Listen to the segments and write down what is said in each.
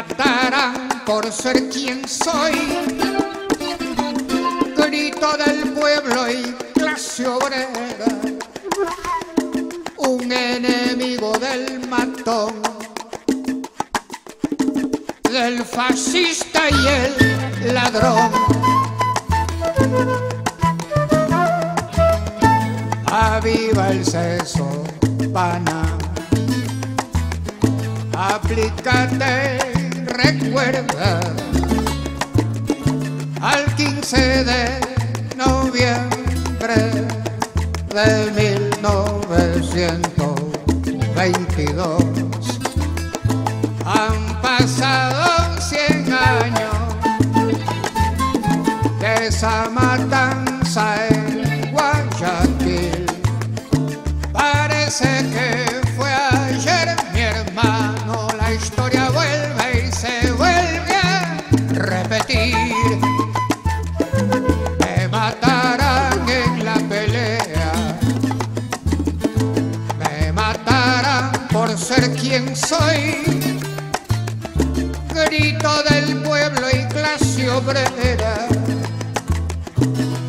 matarán por ser quien soy, grito del pueblo y clase obrera, un enemigo del matón, del fascista y el ladrón. Aviva el seso, pana, aplícate, recuerda, al 15 de noviembre de 1922. Han pasado 100 años de esa matanza en Guayaquil. Parece que fue ayer, mi hermano, la historia vuelve y se vuelve a repetir. Me matarán en la pelea, me matarán por ser quien soy, grito del pueblo y clase obrera,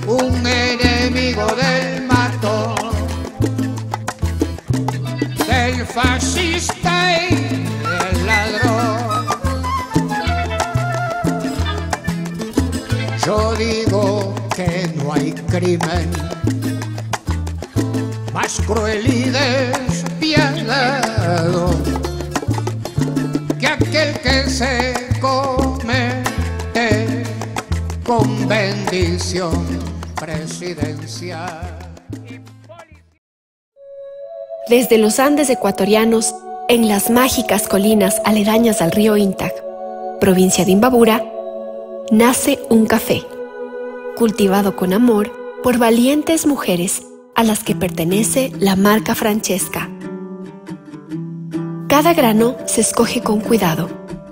un enemigo del matón, del fascista y del ladrón. Yo digo que no hay crimen más cruel y despiadado que aquel que se comete con bendición presidencial. Desde los Andes ecuatorianos, en las mágicas colinas aledañas al río Intac, provincia de Imbabura, nace un café, cultivado con amor por valientes mujeres a las que pertenece la marca Francesca. Cada grano se escoge con cuidado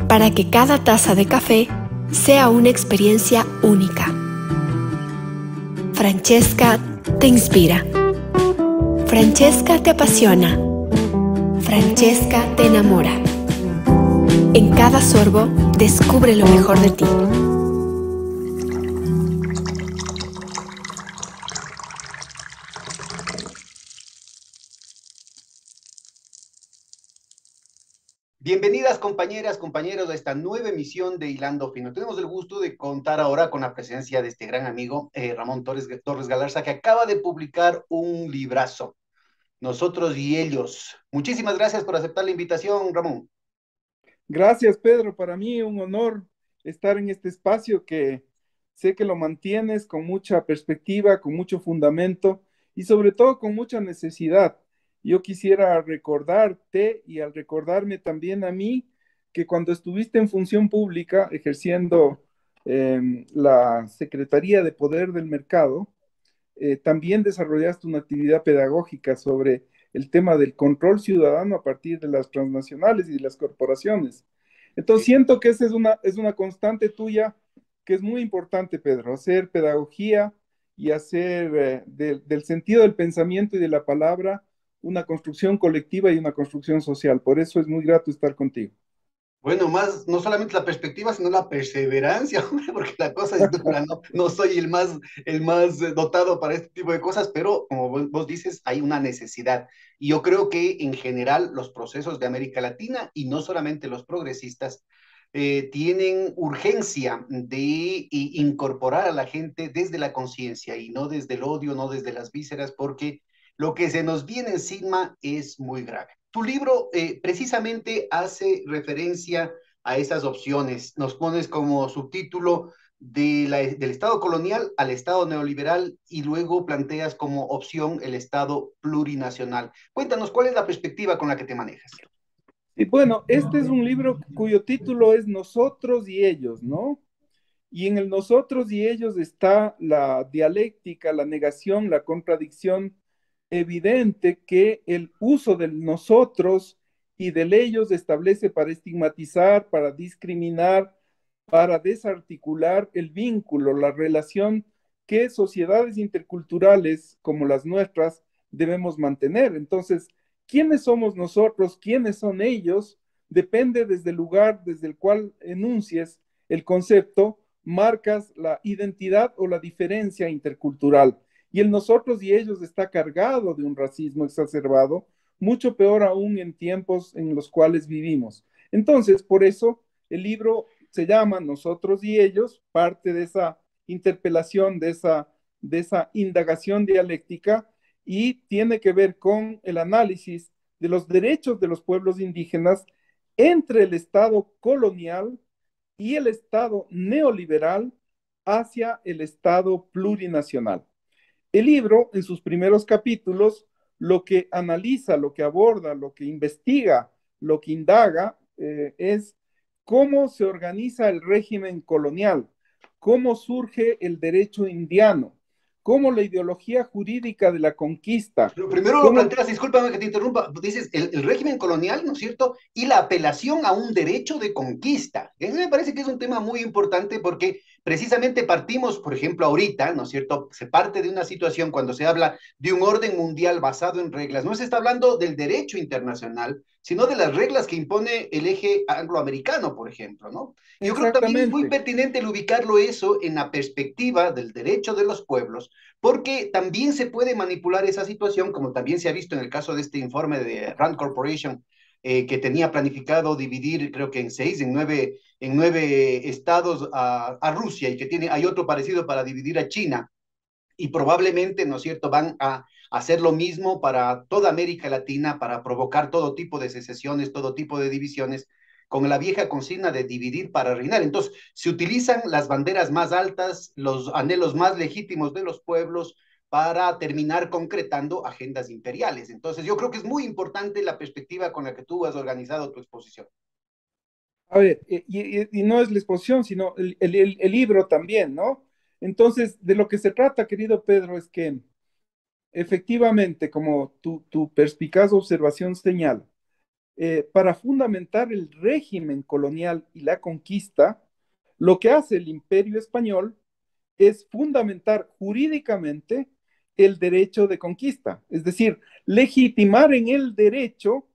para que cada taza de café sea una experiencia única. Francesca te inspira. Francesca te apasiona. Francesca te enamora. En cada sorbo, descubre lo mejor de ti. Bienvenidas compañeras, compañeros a esta nueva emisión de Hilando Fino. Tenemos el gusto de contar ahora con la presencia de este gran amigo, Ramón Torres Galarza, que acaba de publicar un librazo, Nosotros y Ellos. Muchísimas gracias por aceptar la invitación, Ramón. Gracias, Pedro. Para mí un honor estar en este espacio que sé que lo mantienes con mucha perspectiva, con mucho fundamento y sobre todo con mucha necesidad. Yo quisiera recordarte y al recordarme también a mí que cuando estuviste en función pública ejerciendo la Secretaría de Poder del Mercado, también desarrollaste una actividad pedagógica sobre el tema del control ciudadano a partir de las transnacionales y de las corporaciones. Entonces siento que esa es una constante tuya que es muy importante, Pedro, hacer pedagogía y hacer del sentido del pensamiento y de la palabra una construcción colectiva y una construcción social. Por eso es muy grato estar contigo. Bueno, más, no solamente la perspectiva, sino la perseverancia, hombre, porque la cosa es dura, no soy el más dotado para este tipo de cosas, pero como vos dices, hay una necesidad. Y yo creo que en general los procesos de América Latina, y no solamente los progresistas, tienen urgencia de incorporar a la gente desde la conciencia y no desde el odio, no desde las vísceras, porque lo que se nos viene encima es muy grave. Tu libro precisamente hace referencia a esas opciones. Nos pones como subtítulo del Estado colonial al Estado neoliberal y luego planteas como opción el Estado plurinacional. Cuéntanos, ¿cuál es la perspectiva con la que te manejas? Y bueno, este es un libro cuyo título es Nosotros y Ellos, ¿no? Y en el nosotros y ellos está la dialéctica, la negación, la contradicción evidente que el uso del nosotros y del ellos establece para estigmatizar, para discriminar, para desarticular el vínculo, la relación que sociedades interculturales como las nuestras debemos mantener. Entonces, ¿quiénes somos nosotros? ¿Quiénes son ellos? depende desde el lugar desde el cual enuncies el concepto, marcas la identidad o la diferencia intercultural. Y el nosotros y ellos está cargado de un racismo exacerbado, mucho peor aún en tiempos en los cuales vivimos. Entonces, por eso el libro se llama Nosotros y ellos, parte de esa interpelación, de esa indagación dialéctica, y tiene que ver con el análisis de los derechos de los pueblos indígenas entre el Estado colonial y el Estado neoliberal hacia el Estado plurinacional. El libro, en sus primeros capítulos, lo que analiza, lo que aborda, lo que investiga, lo que indaga, es cómo se organiza el régimen colonial, cómo surge el derecho indiano, cómo la ideología jurídica de la conquista. Pero primero lo cómo... planteas, discúlpame que te interrumpa, dices el régimen colonial, ¿no es cierto? Y la apelación a un derecho de conquista. Eso me parece que es un tema muy importante porque precisamente partimos, por ejemplo, ahorita, ¿no es cierto? Se parte de una situación cuando se habla de un orden mundial basado en reglas. No se está hablando del derecho internacional, sino de las reglas que impone el eje angloamericano, por ejemplo, ¿no? Yo creo que también es muy Exactamente. pertinente el ubicarlo eso en la perspectiva del derecho de los pueblos, porque también se puede manipular esa situación, como también se ha visto en el caso de este informe de Rand Corporation, que tenía planificado dividir, creo que en nueve estados a Rusia, y que hay otro parecido para dividir a China, y probablemente, ¿no es cierto?, van a hacer lo mismo para toda América Latina, para provocar todo tipo de secesiones, todo tipo de divisiones, con la vieja consigna de dividir para reinar. Entonces, se utilizan las banderas más altas, los anhelos más legítimos de los pueblos para terminar concretando agendas imperiales. Entonces, yo creo que es muy importante la perspectiva con la que tú has organizado tu exposición. A ver, y no es la exposición, sino el libro también, ¿no? Entonces, de lo que se trata, querido Pedro, es que efectivamente, como tu perspicaz observación señala, para fundamentar el régimen colonial y la conquista, lo que hace el imperio español es fundamentar jurídicamente el derecho de conquista, es decir, legitimar en el derecho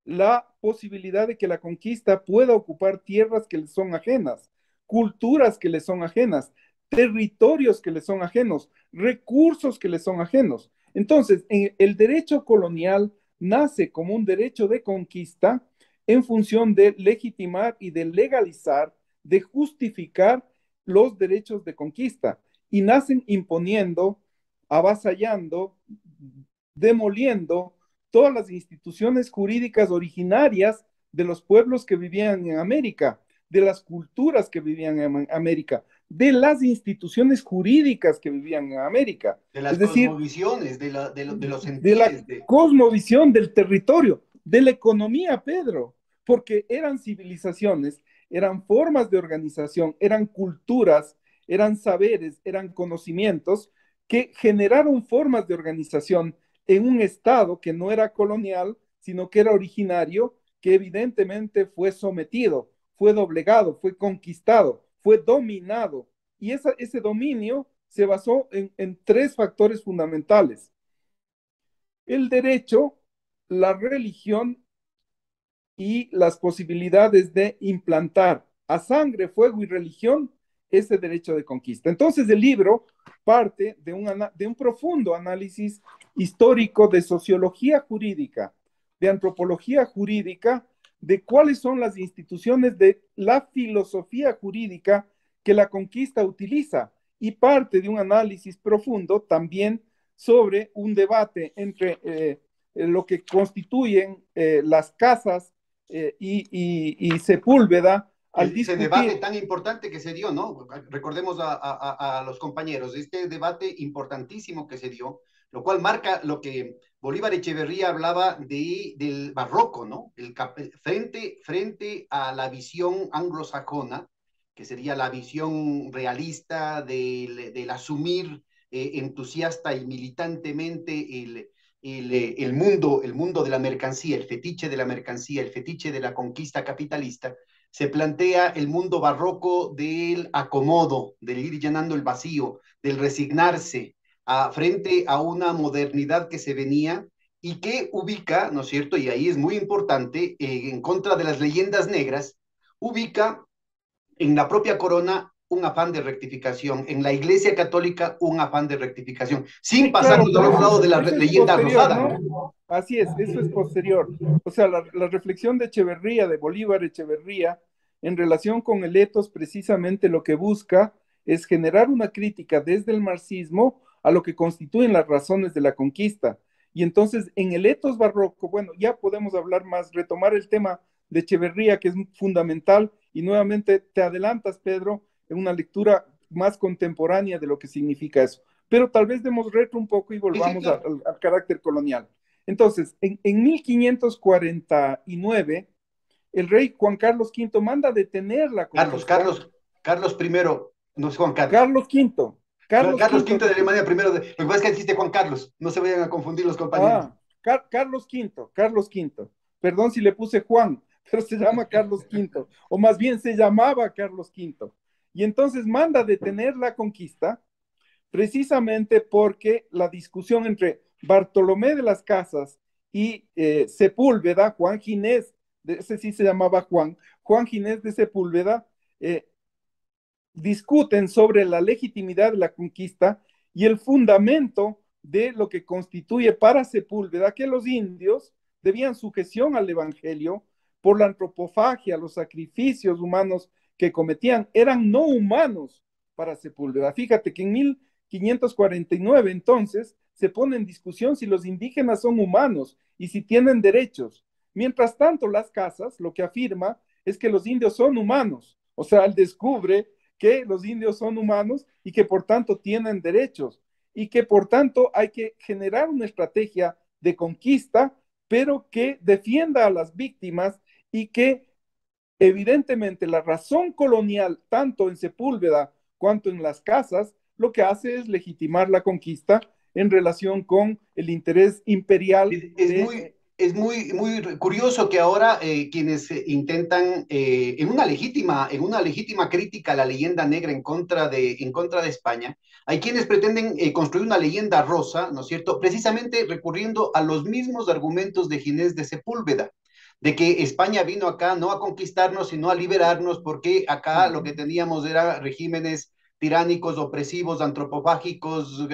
la posibilidad de que la conquista pueda ocupar tierras que le son ajenas, culturas que le son ajenas, territorios que le son ajenos, recursos que le son ajenos. Entonces, el derecho colonial nace como un derecho de conquista en función de legitimar y de legalizar, de justificar los derechos de conquista y nacen imponiendo, avasallando, demoliendo todas las instituciones jurídicas originarias de los pueblos que vivían en América, de las culturas que vivían en América, de las instituciones jurídicas que vivían en América. De las Es decir, cosmovisiones, de los de la sentires, cosmovisión del territorio, de la economía, Pedro, porque eran civilizaciones, eran formas de organización, eran culturas, eran saberes, eran conocimientos que generaron formas de organización en un estado que no era colonial, sino que era originario, que evidentemente fue sometido, fue doblegado, fue conquistado, fue dominado. Y ese dominio se basó en tres factores fundamentales: el derecho, la religión y las posibilidades de implantar a sangre, fuego y religión ese derecho de conquista. Entonces el libro parte de un profundo análisis histórico de sociología jurídica, de antropología jurídica, de cuáles son las instituciones de la filosofía jurídica que la conquista utiliza, y parte de un análisis profundo también sobre un debate entre lo que constituyen las casas y Sepúlveda al ese debate discutir. tan importante que se dio, ¿no? Recordemos a los compañeros, este debate importantísimo que se dio, lo cual marca lo que Bolívar Echeverría hablaba del barroco, ¿no? Frente a la visión anglosajona, que sería la visión realista del asumir entusiasta y militantemente el mundo de la mercancía, el fetiche de la mercancía, el fetiche de la conquista capitalista. Se plantea el mundo barroco del acomodo, del ir llenando el vacío, del resignarse frente a una modernidad que se venía y que ubica, ¿no es cierto? Y ahí es muy importante, en contra de las leyendas negras, ubica en la propia corona un afán de rectificación, en la Iglesia Católica un afán de rectificación, sin Sí, claro, pasarnos al pero otro lado de la eso es leyenda posterior, rosada, ¿no? ¿no? Así es, eso es posterior. O sea, la reflexión de Echeverría, de Bolívar Echeverría, en relación con el etos, precisamente lo que busca es generar una crítica desde el marxismo a lo que constituyen las razones de la conquista. Y entonces, en el etos barroco, bueno, ya podemos hablar más, retomar el tema de Echeverría, que es fundamental, y nuevamente te adelantas, Pedro, en una lectura más contemporánea de lo que significa eso, pero tal vez demos retro un poco y Sí, sí, volvamos claro. al carácter colonial. Entonces, en 1549, el rey Juan Carlos V manda detener la Carlos, conquista. Carlos, Carlos primero, no es Juan Carlos. Carlos V, Carlos Carlos V, V de Alemania primero. Lo que pasa es que existe Juan Carlos, no se vayan a confundir los compañeros. Carlos V, Carlos V. Perdón si le puse Juan, pero se llama Carlos V, o más bien se llamaba Carlos V. Y entonces manda detener la conquista precisamente porque la discusión entre Bartolomé de las Casas y Sepúlveda, Juan Ginés, ese sí se llamaba Juan, Juan Ginés de Sepúlveda, discuten sobre la legitimidad de la conquista y el fundamento de lo que constituye para Sepúlveda que los indios debían sujeción al evangelio por la antropofagia, los sacrificios humanos que cometían, eran no humanos para Sepúlveda. Fíjate que en 1549 entonces se pone en discusión si los indígenas son humanos y si tienen derechos. Mientras tanto, las casas lo que afirma es que los indios son humanos. O sea, él descubre que los indios son humanos y que por tanto tienen derechos y que por tanto hay que generar una estrategia de conquista, pero que defienda a las víctimas y que evidentemente la razón colonial, tanto en Sepúlveda cuanto en las casas, lo que hace es legitimar la conquista en relación con el interés imperial Es de... muy curioso que ahora quienes intentan, en una legítima crítica a la leyenda negra en contra de España, hay quienes pretenden construir una leyenda rosa, ¿no es cierto? Precisamente recurriendo a los mismos argumentos de Ginés de Sepúlveda, de que España vino acá no a conquistarnos, sino a liberarnos, porque acá lo que teníamos era regímenes tiránicos, opresivos, antropofágicos,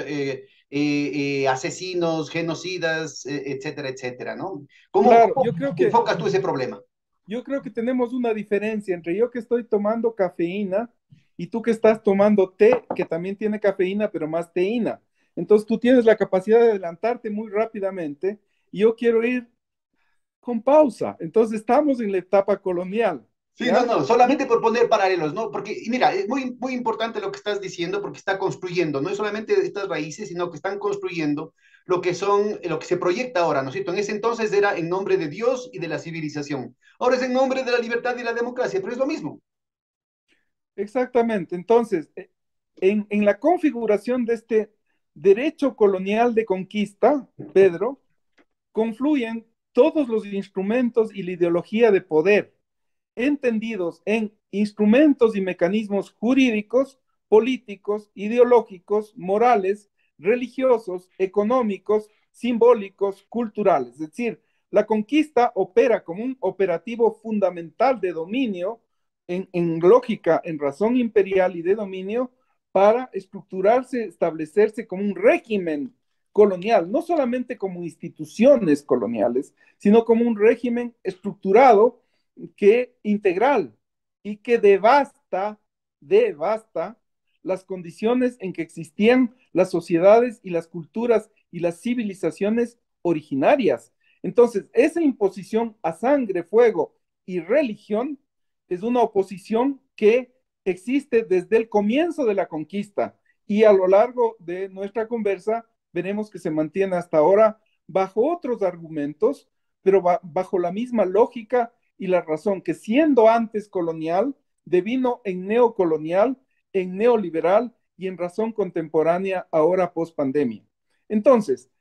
asesinos, genocidas, etcétera, etcétera, ¿no? Claro, ¿Cómo enfocas tú ese problema? yo creo que tenemos una diferencia entre yo que estoy tomando cafeína y tú que estás tomando té, que también tiene cafeína, pero más teína. Entonces tú tienes la capacidad de adelantarte muy rápidamente y yo quiero ir con pausa. Entonces estamos en la etapa colonial, Sí, no, ¿ya? no, Y solamente por poner paralelos, ¿no? Porque, y mira, es muy importante lo que estás diciendo porque está construyendo, no es solamente estas raíces, sino que están construyendo lo que son, lo que se proyecta ahora, ¿no es cierto? En ese entonces era en nombre de Dios y de la civilización. Ahora es en nombre de la libertad y la democracia, pero es lo mismo. exactamente. Entonces, en la configuración de este derecho colonial de conquista, Pedro, confluyen todos los instrumentos y la ideología de poder entendidos en instrumentos y mecanismos jurídicos, políticos, ideológicos, morales, religiosos, económicos, simbólicos, culturales. Es decir, la conquista opera como un operativo fundamental de dominio en lógica, en razón imperial y de dominio para estructurarse, establecerse como un régimen colonial, no solamente como instituciones coloniales, sino como un régimen estructurado que integral y que devasta las condiciones en que existían las sociedades y las culturas y las civilizaciones originarias. Entonces, esa imposición a sangre, fuego y religión es una oposición que existe desde el comienzo de la conquista y a lo largo de nuestra conversa veremos que se mantiene hasta ahora bajo otros argumentos, pero bajo la misma lógica y la razón que siendo antes colonial, devino en neocolonial, en neoliberal y en razón contemporánea ahora post pandemia. Entonces,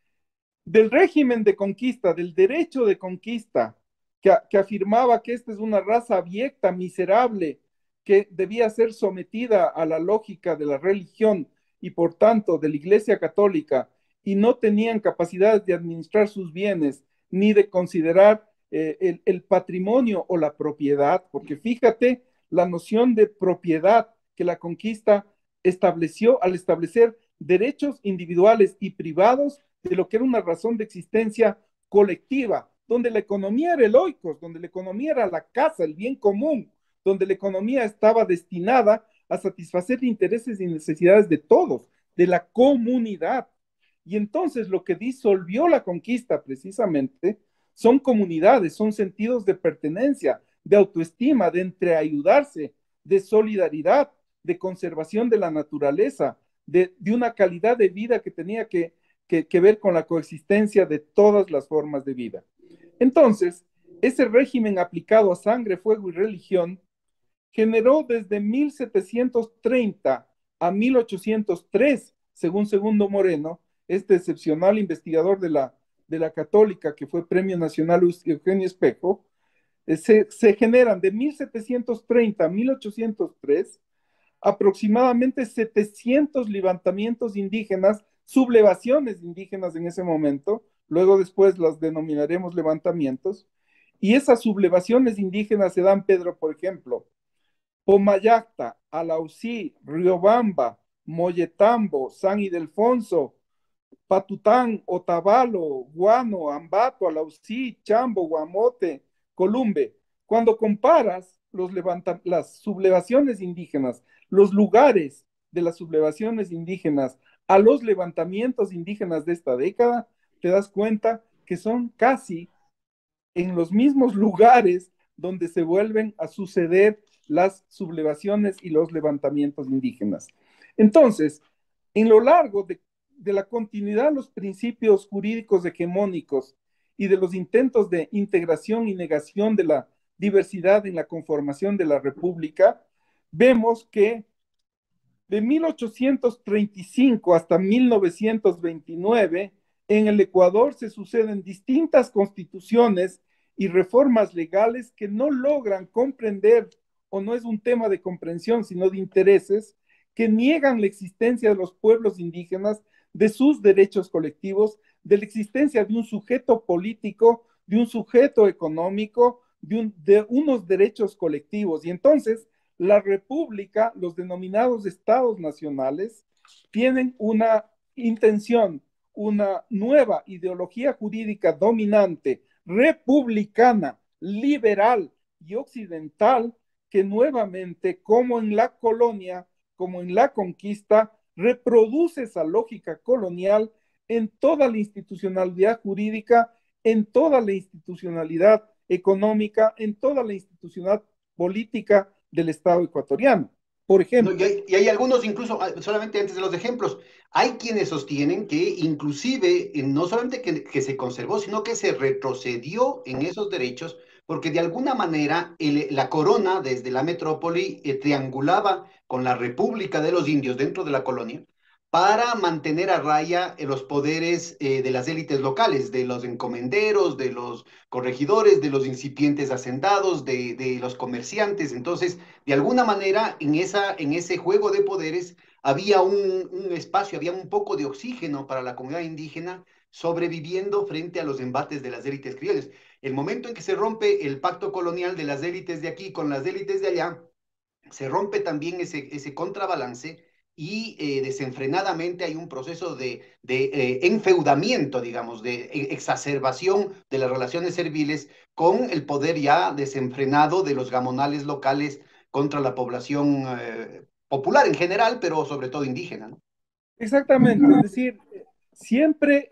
del régimen de conquista, del derecho de conquista, que afirmaba que esta es una raza abyecta, miserable, que debía ser sometida a la lógica de la religión y por tanto de la Iglesia Católica y no tenían capacidad de administrar sus bienes ni de considerar el patrimonio o la propiedad, porque fíjate la noción de propiedad que la conquista estableció al establecer derechos individuales y privados de lo que era una razón de existencia colectiva, donde la economía era el oikos, donde la economía era la casa, el bien común, donde la economía estaba destinada a satisfacer intereses y necesidades de todos, de la comunidad. Y entonces lo que disolvió la conquista precisamente son comunidades, son sentidos de pertenencia, de autoestima, de entreayudarse, de solidaridad, de conservación de la naturaleza, de una calidad de vida que tenía que ver con la coexistencia de todas las formas de vida. Entonces, ese régimen aplicado a sangre, fuego y religión generó desde 1730 a 1803, según Segundo Moreno, este excepcional investigador de la Católica, que fue Premio Nacional Eugenio Espejo, se generan de 1730 a 1803 aproximadamente 700 levantamientos indígenas, sublevaciones indígenas en ese momento, luego después las denominaremos levantamientos, y esas sublevaciones indígenas se dan, Pedro, por ejemplo, Pomayacta, Alausí, Riobamba, Moyetambo, San Ildefonso, Patután, Otavalo, Guano, Ambato, Alausí, Chambo, Guamote, Columbe. Cuando comparas las sublevaciones indígenas, los lugares de las sublevaciones indígenas a los levantamientos indígenas de esta década, te das cuenta que son casi en los mismos lugares donde se vuelven a suceder las sublevaciones y los levantamientos indígenas. Entonces, en lo largo de la continuidad de los principios jurídicos hegemónicos y de los intentos de integración y negación de la diversidad en la conformación de la República, vemos que de 1835 hasta 1929, en el Ecuador se suceden distintas constituciones y reformas legales que no logran comprender, o no es un tema de comprensión, sino de intereses, que niegan la existencia de los pueblos indígenas, de sus derechos colectivos, de la existencia de un sujeto político, de un sujeto económico, de unos derechos colectivos. Y entonces la República, los denominados estados nacionales, tienen una intención, una nueva ideología jurídica dominante, republicana, liberal y occidental, que nuevamente, como en la colonia, como en la conquista, reproduce esa lógica colonial en toda la institucionalidad jurídica, en toda la institucionalidad económica, en toda la institucionalidad política del Estado ecuatoriano. Por ejemplo. No, y hay algunos incluso, solamente antes de los ejemplos, hay quienes sostienen que inclusive no solamente que se conservó, sino que se retrocedió en esos derechos, porque de alguna manera la corona desde la metrópoli triangulaba con la República de los Indios dentro de la colonia para mantener a raya los poderes de las élites locales, de los encomenderos, de los corregidores, de los incipientes hacendados, de los comerciantes. Entonces, de alguna manera, en ese juego de poderes había un espacio, había un poco de oxígeno para la comunidad indígena sobreviviendo frente a los embates de las élites criollas. El momento en que se rompe el pacto colonial de las élites de aquí con las élites de allá, se rompe también ese contrabalance y desenfrenadamente hay un proceso de enfeudamiento, digamos, de exacerbación de las relaciones serviles con el poder ya desenfrenado de los gamonales locales contra la población popular en general, pero sobre todo indígena, ¿no? Exactamente, es decir, siempre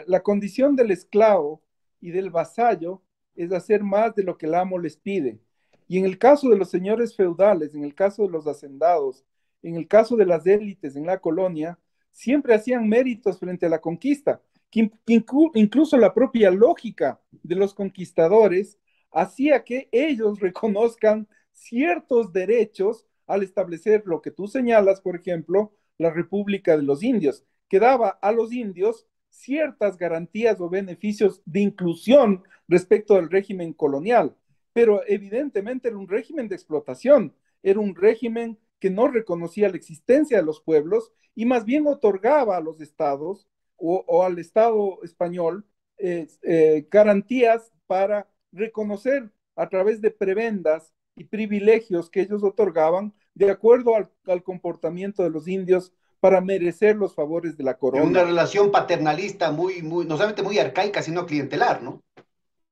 la condición del esclavo y del vasallo es hacer más de lo que el amo les pide. Y en el caso de los señores feudales, en el caso de los hacendados, en el caso de las élites en la colonia, siempre hacían méritos frente a la conquista, que incluso la propia lógica de los conquistadores hacía que ellos reconozcan ciertos derechos al establecer lo que tú señalas, por ejemplo, la República de los Indios, que daba a los indios ciertas garantías o beneficios de inclusión respecto al régimen colonial, pero evidentemente era un régimen de explotación, era un régimen que no reconocía la existencia de los pueblos y más bien otorgaba a los estados o al Estado español garantías para reconocer a través de prebendas y privilegios que ellos otorgaban de acuerdo al comportamiento de los indios para merecer los favores de la En una corona. relación paternalista no solamente muy arcaica, sino clientelar, ¿no?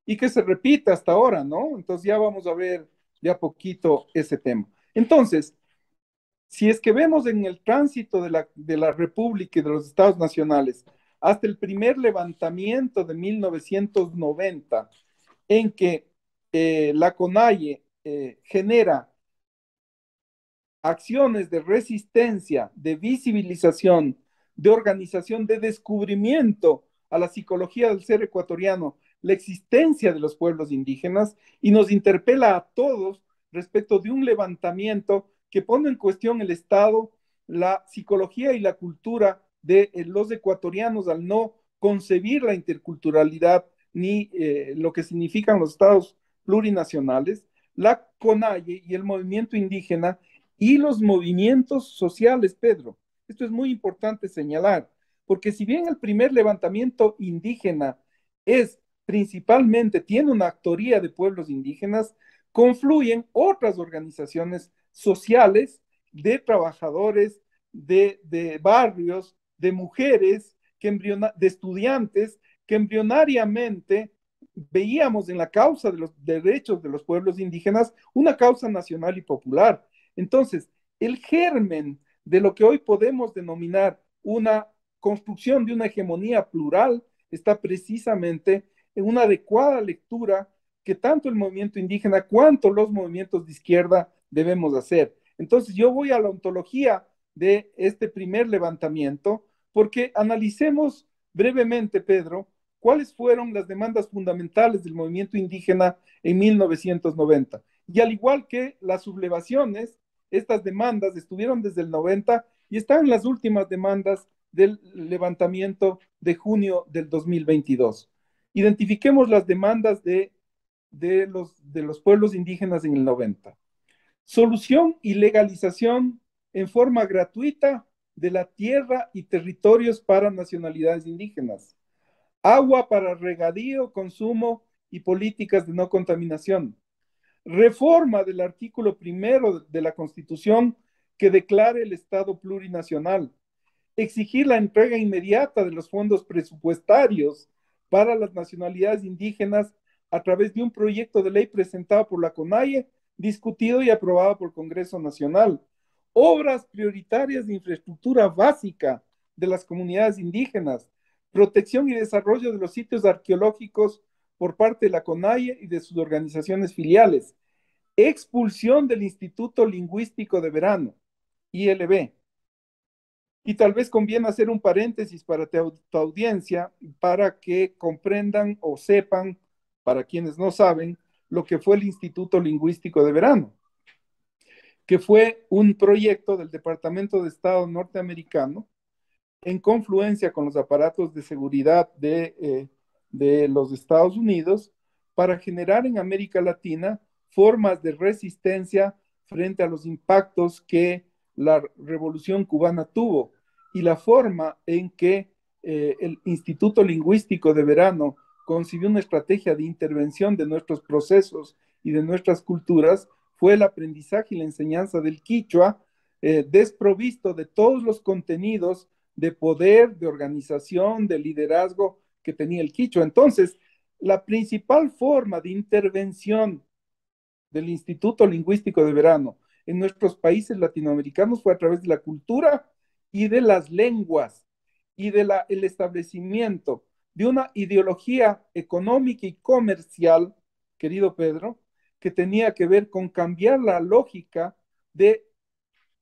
Y que se repita hasta ahora, ¿no? Entonces ya vamos a ver de a poquito ese tema. Entonces, si es que vemos en el tránsito de la República y de los Estados nacionales hasta el primer levantamiento de 1990, en que la CONAIE genera acciones de resistencia, de visibilización, de organización, de descubrimiento a la psicología del ser ecuatoriano, la existencia de los pueblos indígenas, y nos interpela a todos respecto de un levantamiento que pone en cuestión el Estado, la psicología y la cultura de los ecuatorianos al no concebir la interculturalidad ni lo que significan los estados plurinacionales. La CONAIE y el movimiento indígena y los movimientos sociales, Pedro. Esto es muy importante señalar, porque si bien el primer levantamiento indígena es principalmente, tiene una actoría de pueblos indígenas, confluyen otras organizaciones sociales de trabajadores, de barrios, de mujeres, de estudiantes, que embrionariamente veíamos en la causa de los derechos de los pueblos indígenas una causa nacional y popular. Entonces, el germen de lo que hoy podemos denominar una construcción de una hegemonía plural está precisamente en una adecuada lectura que tanto el movimiento indígena cuanto los movimientos de izquierda debemos hacer. Entonces, yo voy a la ontología de este primer levantamiento porque analicemos brevemente, Pedro, cuáles fueron las demandas fundamentales del movimiento indígena en 1990. Y al igual que las sublevaciones, estas demandas estuvieron desde el 90 y están en las últimas demandas del levantamiento de junio del 2022. Identifiquemos las demandas de los pueblos indígenas en el 90. Solución y legalización en forma gratuita de la tierra y territorios para nacionalidades indígenas. Agua para regadío, consumo y políticas de no contaminación. Reforma del artículo primero de la Constitución que declare el Estado plurinacional. Exigir la entrega inmediata de los fondos presupuestarios para las nacionalidades indígenas a través de un proyecto de ley presentado por la CONAIE, discutido y aprobado por el Congreso Nacional. Obras prioritarias de infraestructura básica de las comunidades indígenas. Protección y desarrollo de los sitios arqueológicos por parte de la CONAIE y de sus organizaciones filiales. Expulsión del Instituto Lingüístico de Verano, ILB. Y tal vez conviene hacer un paréntesis para tu audiencia, para que comprendan o sepan, para quienes no saben, lo que fue el Instituto Lingüístico de Verano, que fue un proyecto del Departamento de Estado norteamericano en confluencia con los aparatos de seguridad de los Estados Unidos para generar en América Latina formas de resistencia frente a los impactos que la Revolución Cubana tuvo y la forma en que el Instituto Lingüístico de Verano concibió una estrategia de intervención de nuestros procesos y de nuestras culturas fue el aprendizaje y la enseñanza del quichua, desprovisto de todos los contenidos de poder, de organización, de liderazgo que tenía el quichua. Entonces, la principal forma de intervención del Instituto Lingüístico de Verano en nuestros países latinoamericanos fue a través de la cultura y de las lenguas y del establecimiento de una ideología económica y comercial, querido Pedro, que tenía que ver con cambiar la lógica de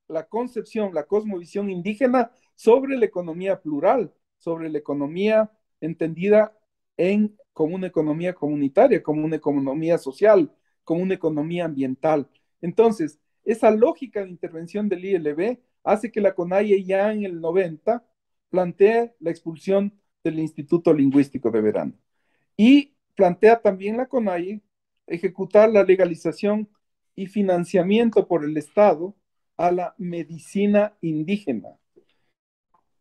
la concepción, la cosmovisión indígena sobre la economía plural, sobre la economía entendida como una economía comunitaria, como una economía social, como una economía ambiental. Entonces, esa lógica de intervención del ILB hace que la CONAIE ya en el 90 plantee la expulsión del Instituto Lingüístico de Verano. Y plantea también la CONAIE ejecutar la legalización y financiamiento por el Estado a la medicina indígena.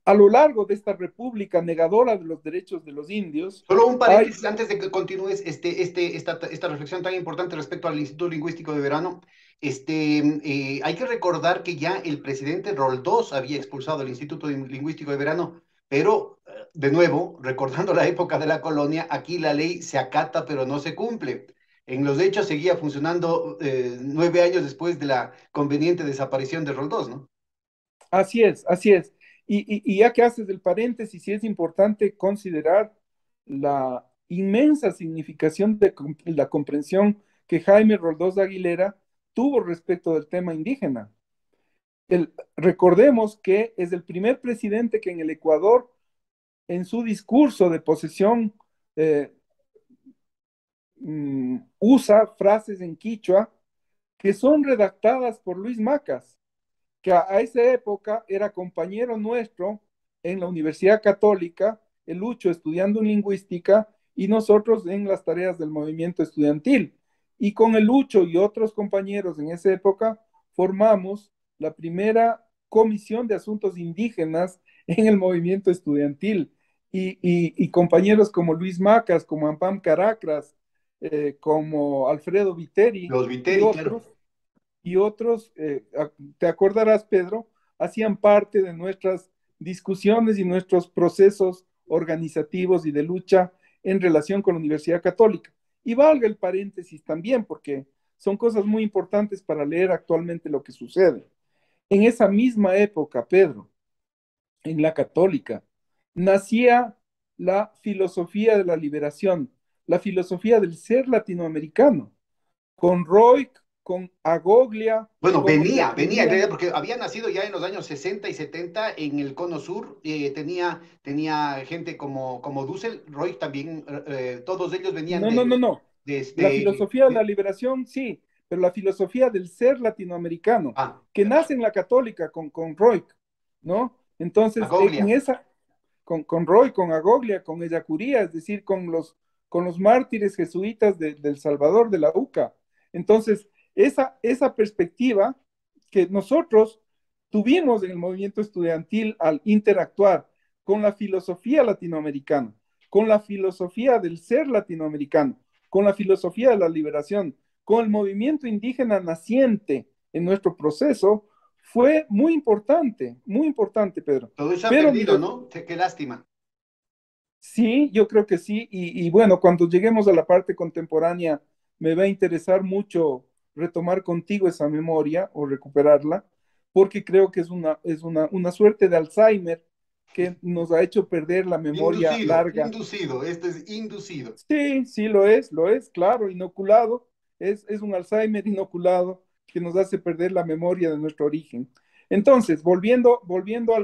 a lo largo de esta república negadora de los derechos de los indios, Solo un hay... paréntesis antes de que continúes esta reflexión tan importante respecto al Instituto Lingüístico de Verano. Hay que recordar que ya el presidente Roldós había expulsado el Instituto Lingüístico de Verano, pero de nuevo, recordando la época de la colonia, aquí la ley se acata pero no se cumple. En los hechos seguía funcionando 9 años después de la conveniente desaparición de Roldós, ¿no? Así es, así es. Y ya que haces el paréntesis, sí es importante considerar la inmensa significación de la comprensión que Jaime Roldós de Aguilera tuvo respecto del tema indígena. Recordemos que es el primer presidente que en el Ecuador, en su discurso de posesión, eh, usa frases en quichua que son redactadas por Luis Macas, que a esa época era compañero nuestro en la Universidad Católica, el Lucho estudiando lingüística y nosotros en las tareas del movimiento estudiantil. Y con el Lucho y otros compañeros en esa época formamos la primera comisión de asuntos indígenas en el movimiento estudiantil. Y compañeros como Luis Macas, como Ampam Caracras, como Alfredo Viteri Los Viteri, claro. Y otros, te acordarás, Pedro, hacían parte de nuestras discusiones y nuestros procesos organizativos y de lucha en relación con la Universidad Católica. Y valga el paréntesis también, porque son cosas muy importantes para leer actualmente lo que sucede. En esa misma época, Pedro, en la Católica, nacía la filosofía de la liberación, la filosofía del ser latinoamericano, con Roy, con Agoglia, Bueno, con venía en Ellacuría. realidad, porque había nacido ya en los años 60 y 70 en el Cono Sur, tenía gente como Dussel, Roy también, todos ellos venían No, no, no, no. La filosofía de la de- liberación, sí, pero la filosofía del ser latinoamericano, ah, que nace en la católica con Roy, ¿no? Entonces, en Agoglia. esa, con Roy, con Agoglia, con Ellacuría, es decir, con los mártires jesuitas del Salvador, de la UCA. Entonces, esa perspectiva que nosotros tuvimos en el movimiento estudiantil al interactuar con la filosofía latinoamericana, con la filosofía del ser latinoamericano, con la filosofía de la liberación, con el movimiento indígena naciente en nuestro proceso, fue muy importante, Pedro. Todo eso ha Pero perdido, mire, ¿no? Qué lástima. sí, yo creo que sí. Y bueno, cuando lleguemos a la parte contemporánea, me va a interesar mucho retomar contigo esa memoria o recuperarla, porque creo que una suerte de Alzheimer que nos ha hecho perder la memoria Inducido, larga. inducido, esto es inducido. Sí, sí, lo es, claro, inoculado. Es un Alzheimer inoculado que nos hace perder la memoria de nuestro origen. Entonces, volviendo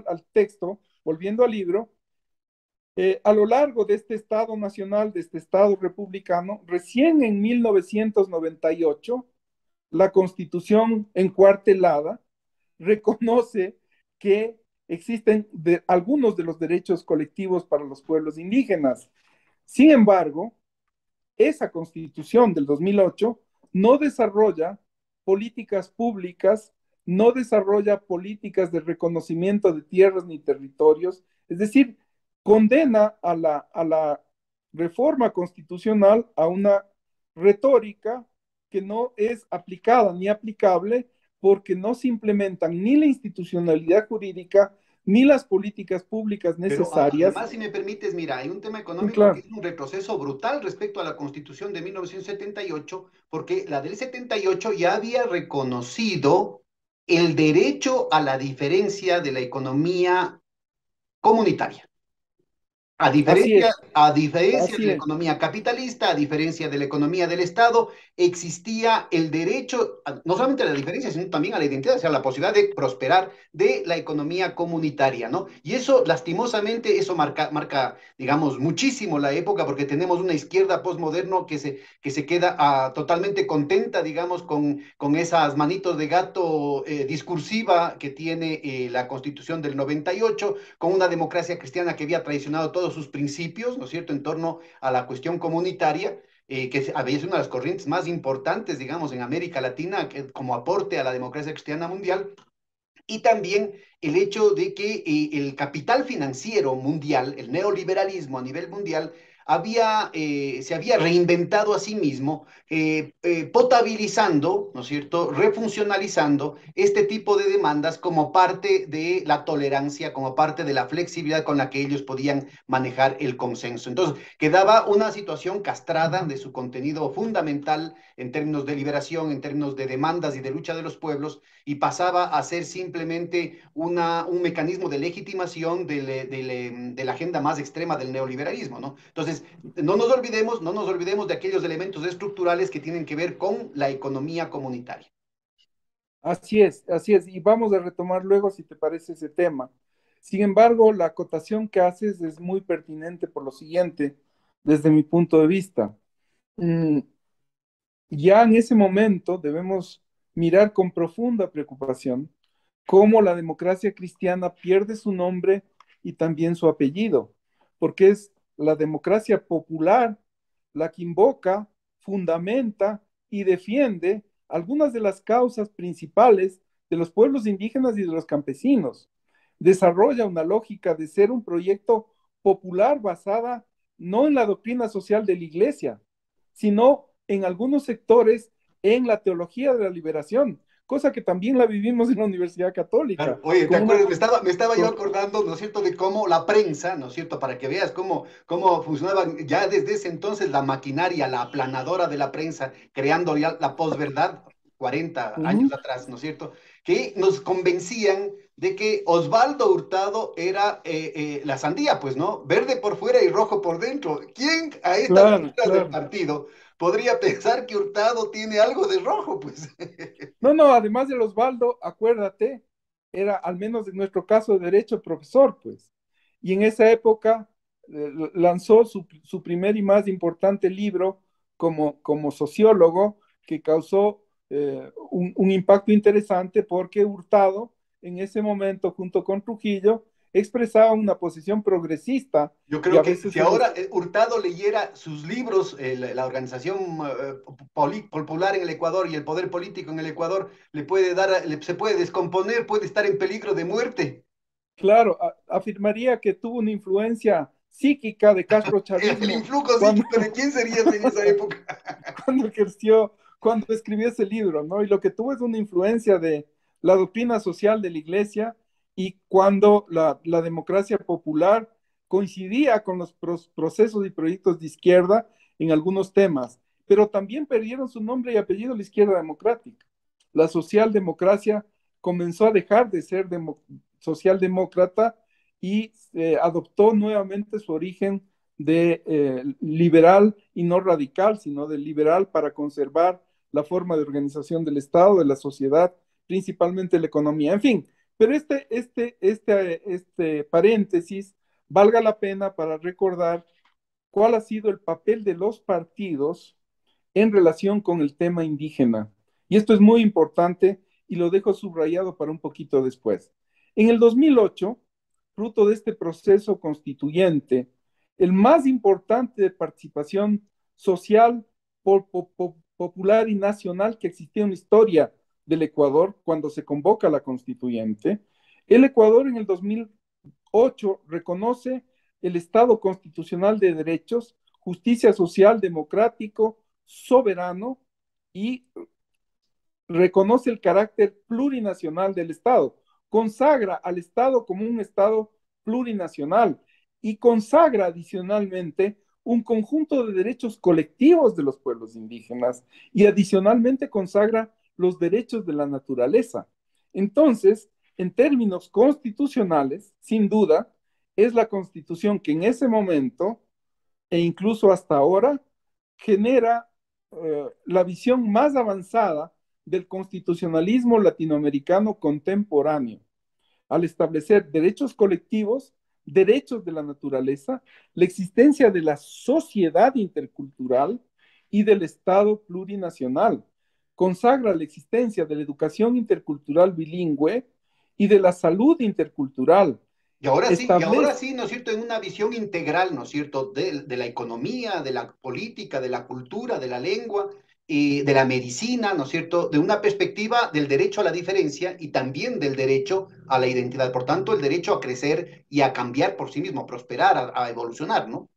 al texto, volviendo al libro, a lo largo de este Estado nacional, de este Estado republicano, recién en 1998, la Constitución encuartelada reconoce que existen algunos de los derechos colectivos para los pueblos indígenas. Sin embargo, esa Constitución del 2008 no desarrolla políticas públicas, no desarrolla políticas de reconocimiento de tierras ni territorios, es decir, condena a la reforma constitucional a una retórica que no es aplicada ni aplicable porque no se implementan ni la institucionalidad jurídica ni las políticas públicas Pero necesarias. además, si me permites, mira, hay un tema económico que Claro, es un retroceso brutal respecto a la Constitución de 1978, porque la del 78 ya había reconocido el derecho a la diferencia de la economía comunitaria. así es, A diferencia de así la es. economía capitalista, a diferencia de la economía del Estado, existía el derecho, no solamente a la diferencia, sino también a la identidad, o sea, la posibilidad de prosperar de la economía comunitaria, ¿no? Y eso, lastimosamente, eso marca, digamos, muchísimo la época, porque tenemos una izquierda postmoderno que se queda totalmente contenta, digamos, con esas manitos de gato discursiva que tiene la Constitución del 98, con una democracia cristiana que había traicionado todos sus principios, ¿no es cierto?, en torno a la cuestión comunitaria, que había sido una de las corrientes más importantes, digamos, en América Latina, como aporte a la democracia cristiana mundial. y también el hecho de que el capital financiero mundial, el neoliberalismo a nivel mundial, se había reinventado a sí mismo, potabilizando, ¿no es cierto?, refuncionalizando este tipo de demandas como parte de la tolerancia, como parte de la flexibilidad con la que ellos podían manejar el consenso. Entonces, quedaba una situación castrada de su contenido fundamental en términos de liberación, en términos de demandas y de lucha de los pueblos, y pasaba a ser simplemente un mecanismo de legitimación de la agenda más extrema del neoliberalismo, ¿no? Entonces, no nos olvidemos de aquellos elementos estructurales que tienen que ver con la economía comunitaria. Así es, y vamos a retomar luego si te parece ese tema. Sin embargo, la acotación que haces es muy pertinente por lo siguiente, desde mi punto de vista. Mm, ya en ese momento debemos mirar con profunda preocupación cómo la democracia cristiana pierde su nombre y también su apellido, porque es la democracia popular la que invoca, fundamenta y defiende algunas de las causas principales de los pueblos indígenas y de los campesinos. Desarrolla una lógica de ser un proyecto popular basada no en la doctrina social de la iglesia, sino en algunos sectores en la teología de la liberación, cosa que también la vivimos en la Universidad Claro. Católica, Oye, ¿te con una... acuerdas? Me estaba yo acordando, ¿no es cierto?, de cómo la prensa, ¿no es cierto?, para que veas cómo funcionaba ya desde ese entonces la maquinaria, la aplanadora de la prensa, creando ya la posverdad 40 años Uh-huh. atrás, ¿no es cierto?, que nos convencían de que Osvaldo Hurtado era la sandía, pues, ¿no? Verde por fuera y rojo por dentro. ¿Quién a estas Claro, alturas del claro. partido podría pensar que Hurtado tiene algo de rojo, pues? No, no, además de Osvaldo, acuérdate, era al menos en nuestro caso de derecho profesor, pues. Y en esa época lanzó su primer y más importante libro como sociólogo que causó un impacto interesante porque Hurtado en ese momento junto con Trujillo expresaba una posición progresista Yo y creo a que veces si se les... ahora Hurtado leyera sus libros, la organización popular en el Ecuador y el poder político en el Ecuador se puede descomponer, puede estar en peligro de muerte. Claro, afirmaría que tuvo una influencia psíquica de Castro El chavismo influjo cuando, psíquico de quién serías en esa época. cuando ejerció, cuando escribió ese libro, ¿no? Y lo que tuvo es una influencia de la doctrina social de la iglesia y cuando la democracia popular coincidía con los procesos y proyectos de izquierda en algunos temas, pero también perdieron su nombre y apellido la izquierda democrática. La socialdemocracia comenzó a dejar de ser socialdemócrata y adoptó nuevamente su origen de liberal y no radical, sino de liberal para conservar la forma de organización del Estado, de la sociedad, principalmente la economía. En fin, pero este paréntesis valga la pena para recordar cuál ha sido el papel de los partidos en relación con el tema indígena. Y esto es muy importante y lo dejo subrayado para un poquito después. En el 2008, fruto de este proceso constituyente, el más importante de participación social, popular y nacional que existía en la historia del Ecuador cuando se convoca la constituyente, el Ecuador en el 2008 reconoce el Estado constitucional de derechos, justicia social, democrático, soberano y reconoce el carácter plurinacional del Estado, consagra al Estado como un Estado plurinacional y consagra adicionalmente un conjunto de derechos colectivos de los pueblos indígenas y adicionalmente consagra los derechos de la naturaleza. Entonces, en términos constitucionales, sin duda, es la constitución que en ese momento e incluso hasta ahora genera la visión más avanzada del constitucionalismo latinoamericano contemporáneo, al establecer derechos colectivos, derechos de la naturaleza, la existencia de la sociedad intercultural y del Estado plurinacional. Consagra la existencia de la educación intercultural bilingüe y de la salud intercultural. Y ahora establece, sí, ¿no es cierto?, en una visión integral, ¿no es cierto?, de la economía, de la política, de la cultura, de la lengua, y de la medicina, ¿no es cierto?, de una perspectiva del derecho a la diferencia y también del derecho a la identidad. Por tanto, el derecho a crecer y a cambiar por sí mismo, a prosperar, a evolucionar, ¿no?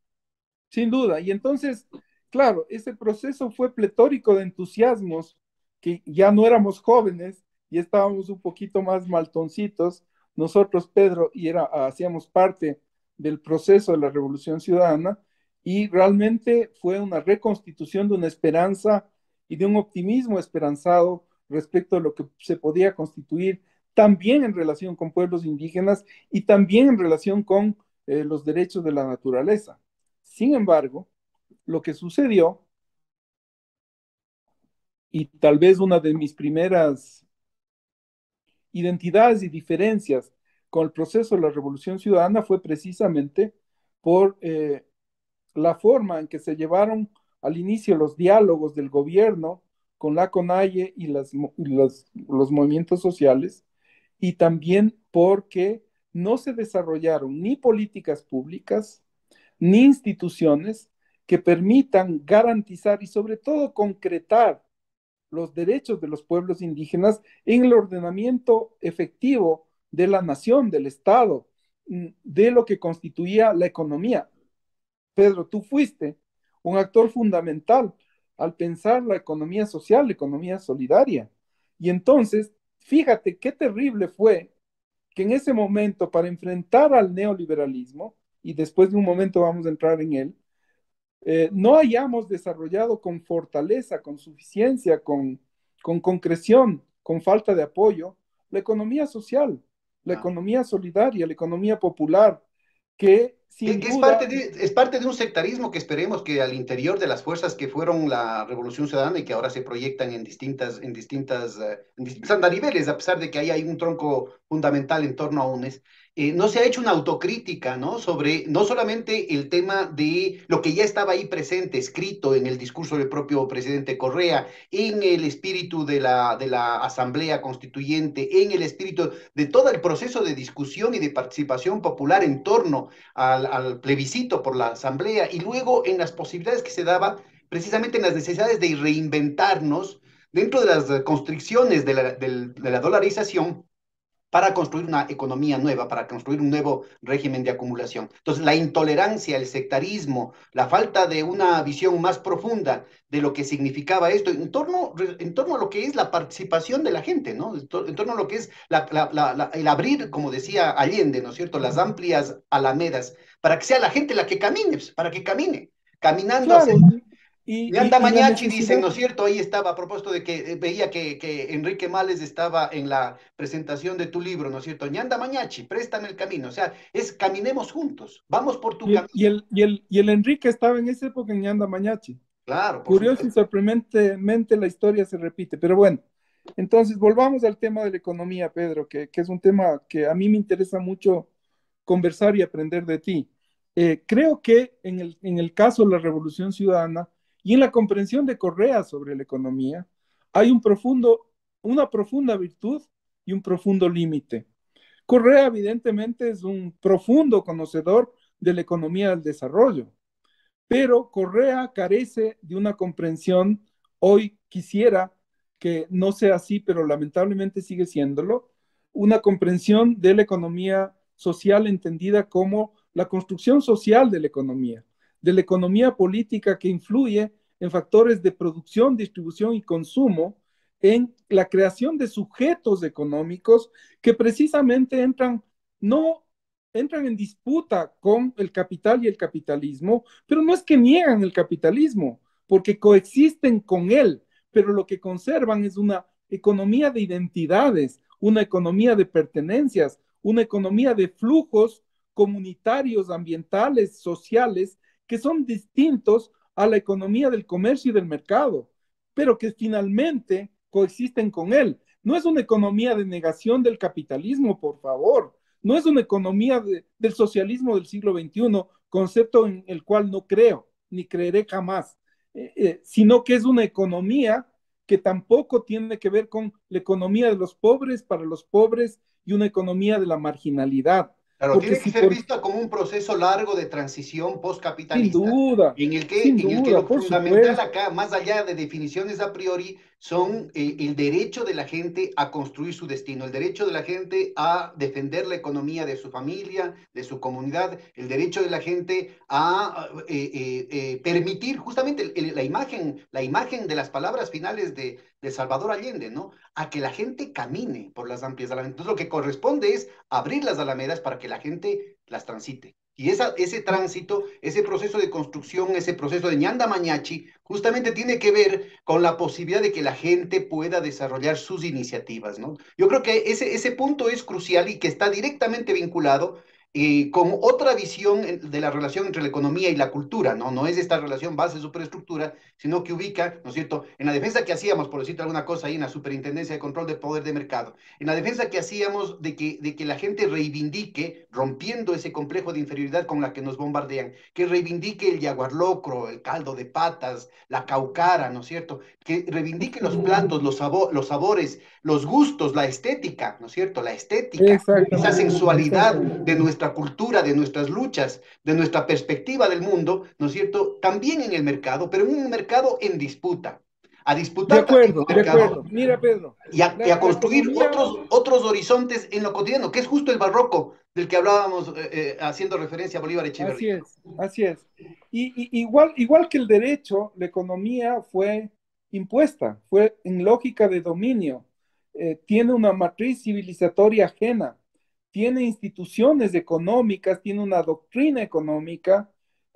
sin duda. Y entonces, claro, ese proceso fue pletórico de entusiasmos, que ya no éramos jóvenes y estábamos un poquito más maltoncitos. Nosotros, Pedro, hacíamos parte del proceso de la Revolución Ciudadana y realmente fue una reconstitución de una esperanza y de un optimismo esperanzado respecto a lo que se podía constituir también en relación con pueblos indígenas y también en relación con los derechos de la naturaleza. Sin embargo, lo que sucedió, y tal vez una de mis primeras identidades y diferencias con el proceso de la Revolución Ciudadana fue precisamente por la forma en que se llevaron al inicio los diálogos del gobierno con la CONAIE y los movimientos sociales, y también porque no se desarrollaron ni políticas públicas ni instituciones que permitan garantizar y sobre todo concretar los derechos de los pueblos indígenas en el ordenamiento efectivo de la nación, del Estado, de lo que constituía la economía. Pedro, tú fuiste un actor fundamental al pensar la economía social, la economía solidaria. Y entonces, fíjate qué terrible fue que en ese momento, para enfrentar al neoliberalismo, y después de un momento vamos a entrar en él, no hayamos desarrollado con fortaleza, con suficiencia, con concreción, con falta de apoyo, la economía social, la Ah. economía solidaria, la economía popular, que sin Que duda, es parte de un sectarismo que esperemos que al interior de las fuerzas que fueron la Revolución Ciudadana y que ahora se proyectan en distintos andariveles, a pesar de que ahí hay un tronco fundamental en torno a UNES, no se ha hecho una autocrítica, ¿no?, sobre no solamente el tema de lo que ya estaba ahí presente, escrito en el discurso del propio presidente Correa, en el espíritu de la Asamblea Constituyente, en el espíritu de todo el proceso de discusión y de participación popular en torno al plebiscito por la asamblea y luego en las posibilidades que se daba precisamente en las necesidades de reinventarnos dentro de las constricciones de la dolarización para construir una economía nueva, para construir un nuevo régimen de acumulación. Entonces, la intolerancia, el sectarismo, la falta de una visión más profunda de lo que significaba esto en torno a lo que es la participación de la gente, ¿no? En torno a lo que es el abrir, como decía Allende, ¿no es cierto?, las amplias alamedas, para que sea la gente la que camine, pues, para que camine, caminando hacia... claro, Ñanda y la Mañachi dicen, necesidad, ¿no es cierto? Ahí estaba, a propósito de que veía que Enrique Males estaba en la presentación de tu libro, ¿no es cierto? Ñanda Mañachi, préstame el camino. O sea, es caminemos juntos, vamos por tu camino. y el Enrique estaba en esa época en Ñanda Mañachi. Claro, por Curioso y supuesto. sorprendentemente la historia se repite, pero bueno, entonces volvamos al tema de la economía, Pedro, que es un tema que a mí me interesa mucho conversar y aprender de ti. Creo que en el caso de la Revolución Ciudadana y en la comprensión de Correa sobre la economía, hay una profunda virtud y un profundo límite. Correa evidentemente es un profundo conocedor de la economía del desarrollo, pero Correa carece de una comprensión, hoy quisiera que no sea así, pero lamentablemente sigue siéndolo, una comprensión de la economía social entendida como la construcción social de la economía política que influye en factores de producción, distribución y consumo, en la creación de sujetos económicos que precisamente no entran en disputa con el capital y el capitalismo, pero no es que niegan el capitalismo, porque coexisten con él, pero lo que conservan es una economía de identidades, una economía de pertenencias, una economía de flujos comunitarios, ambientales, sociales, que son distintos a la economía del comercio y del mercado, pero que finalmente coexisten con él. No es una economía de negación del capitalismo, por favor. No es una economía del socialismo del siglo XXI, concepto en el cual no creo, ni creeré jamás, sino que es una economía que tampoco tiene que ver con la economía de los pobres para los pobres y una economía de la marginalidad. Claro, Porque tiene que si ser por, vista como un proceso largo de transición sin postcapitalista, duda, sin en el que duda, lo por fundamental supuesto. acá, más allá de definiciones a priori, son el derecho de la gente a construir su destino, el derecho de la gente a defender la economía de su familia, de su comunidad, el derecho de la gente a permitir justamente la imagen de las palabras finales de Salvador Allende, ¿no? A que la gente camine por las amplias alamedas. Entonces, lo que corresponde es abrir las alamedas para que la gente las transite. Y ese tránsito, ese proceso de construcción, ese proceso de ñanda mañachi, justamente tiene que ver con la posibilidad de que la gente pueda desarrollar sus iniciativas, ¿no? Yo creo que ese punto es crucial y que está directamente vinculado con otra visión de la relación entre la economía y la cultura, ¿no? No es esta relación base-superestructura, sino que ubica, ¿no es cierto?, en la defensa que hacíamos, por decirte alguna cosa ahí, en la Superintendencia de Control del Poder de Mercado, en la defensa que hacíamos de que la gente reivindique, rompiendo ese complejo de inferioridad con la que nos bombardean, que reivindique el jaguar locro, el caldo de patas, la caucara, ¿no es cierto?, que reivindique los platos, los sabores, los gustos, la estética, ¿no es cierto?, la estética, esa Exactamente, sensualidad exactamente. de nuestra cultura, de nuestras luchas, de nuestra perspectiva del mundo, ¿no es cierto?, también en el mercado, pero en un mercado en disputa. A De disputar también acuerdo, el de mercado acuerdo. Mira, Pedro, y a la construir economía, otros horizontes en lo cotidiano, que es justo el barroco del que hablábamos haciendo referencia a Bolívar así Echeverría. es, así es. Igual que el derecho, la economía fue impuesta, fue en lógica de dominio. Tiene una matriz civilizatoria ajena, tiene instituciones económicas, tiene una doctrina económica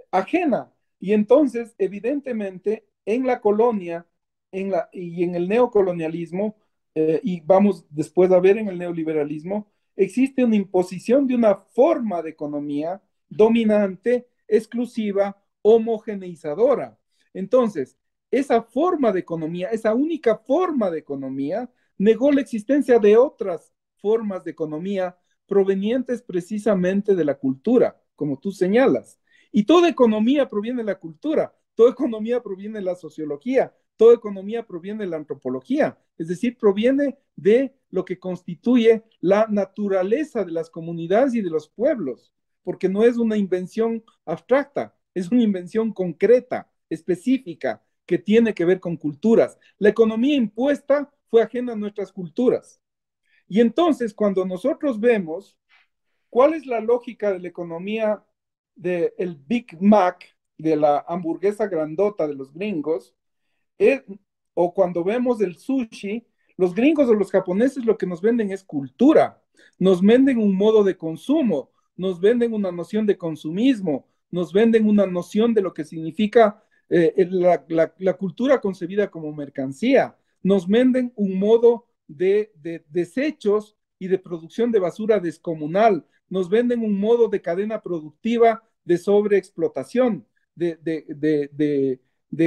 ajena. Y entonces, evidentemente, en la colonia y en el neocolonialismo, y vamos después a ver en el neoliberalismo, existe una imposición de una forma de economía dominante, exclusiva, homogeneizadora. Entonces, esa forma de economía, esa única forma de economía, negó la existencia de otras formas de economía provenientes precisamente de la cultura, como tú señalas. Y toda economía proviene de la cultura, toda economía proviene de la sociología, toda economía proviene de la antropología, es decir, proviene de lo que constituye la naturaleza de las comunidades y de los pueblos, porque no es una invención abstracta, es una invención concreta, específica, que tiene que ver con culturas. La economía impuesta fue ajena a nuestras culturas. Y entonces, cuando nosotros vemos cuál es la lógica de la economía del Big Mac, de la hamburguesa grandota de los gringos, es, o cuando vemos el sushi, los gringos o los japoneses lo que nos venden es cultura, nos venden un modo de consumo, nos venden una noción de consumismo, nos venden una noción de lo que significa la cultura concebida como mercancía, nos venden un modo de desechos y de producción de basura descomunal, nos venden un modo de cadena productiva de sobreexplotación, de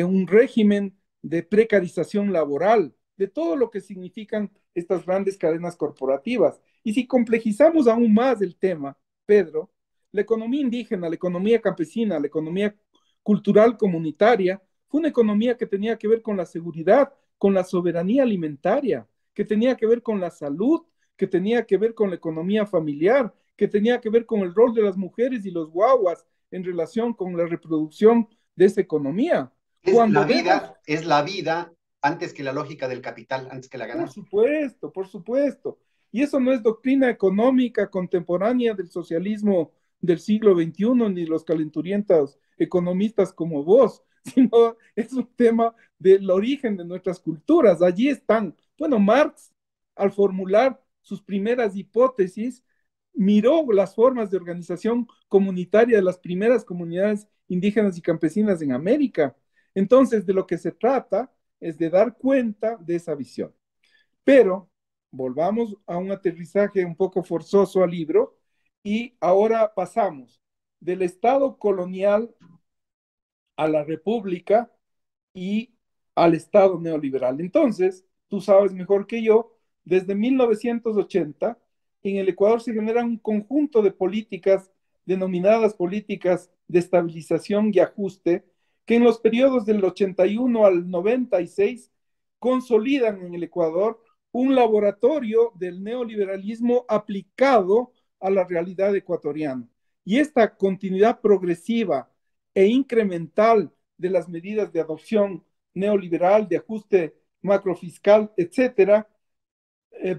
un régimen de precarización laboral, de todo lo que significan estas grandes cadenas corporativas. Y si complejizamos aún más el tema, Pedro, la economía indígena, la economía campesina, la economía cultural comunitaria, fue una economía que tenía que ver con la seguridad, con la soberanía alimentaria, que tenía que ver con la salud, que tenía que ver con la economía familiar, que tenía que ver con el rol de las mujeres y los guaguas en relación con la reproducción de esa economía. Cuando vemos, Es la vida antes que la lógica del capital, antes que la por ganancia. supuesto, por supuesto. Y eso no es doctrina económica contemporánea del socialismo del siglo XXI, ni los calenturientos economistas como vos, sino es un tema del origen de nuestras culturas. Allí están. Bueno, Marx, al formular sus primeras hipótesis, miró las formas de organización comunitaria de las primeras comunidades indígenas y campesinas en América. Entonces, de lo que se trata es de dar cuenta de esa visión. Pero volvamos a un aterrizaje un poco forzoso al libro y ahora pasamos del Estado colonial a la República y al Estado neoliberal. Entonces, tú sabes mejor que yo, desde 1980 en el Ecuador se genera un conjunto de políticas denominadas políticas de estabilización y ajuste, que en los periodos del 81 al 96 consolidan en el Ecuador un laboratorio del neoliberalismo aplicado a la realidad ecuatoriana. Y esta continuidad progresiva e incremental de las medidas de adopción neoliberal, de ajuste macrofiscal, etcétera,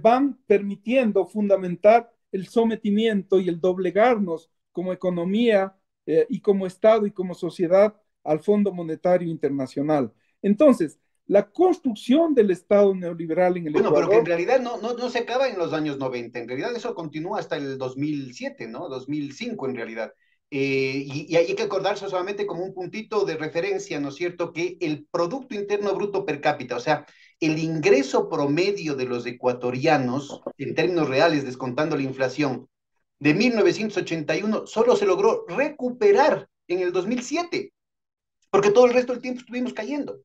van permitiendo fundamentar el sometimiento y el doblegarnos como economía y como Estado y como sociedad al Fondo Monetario Internacional. Entonces, la construcción del Estado neoliberal en el Bueno, pero que en Ecuador. realidad no se acaba en los años 90, en realidad eso continúa hasta el 2007, ¿no? 2005 en realidad. Y hay que acordarse solamente como un puntito de referencia, ¿no es cierto?, que el Producto Interno Bruto per cápita, o sea, el ingreso promedio de los ecuatorianos, en términos reales, descontando la inflación, de 1981, solo se logró recuperar en el 2007, porque todo el resto del tiempo estuvimos cayendo.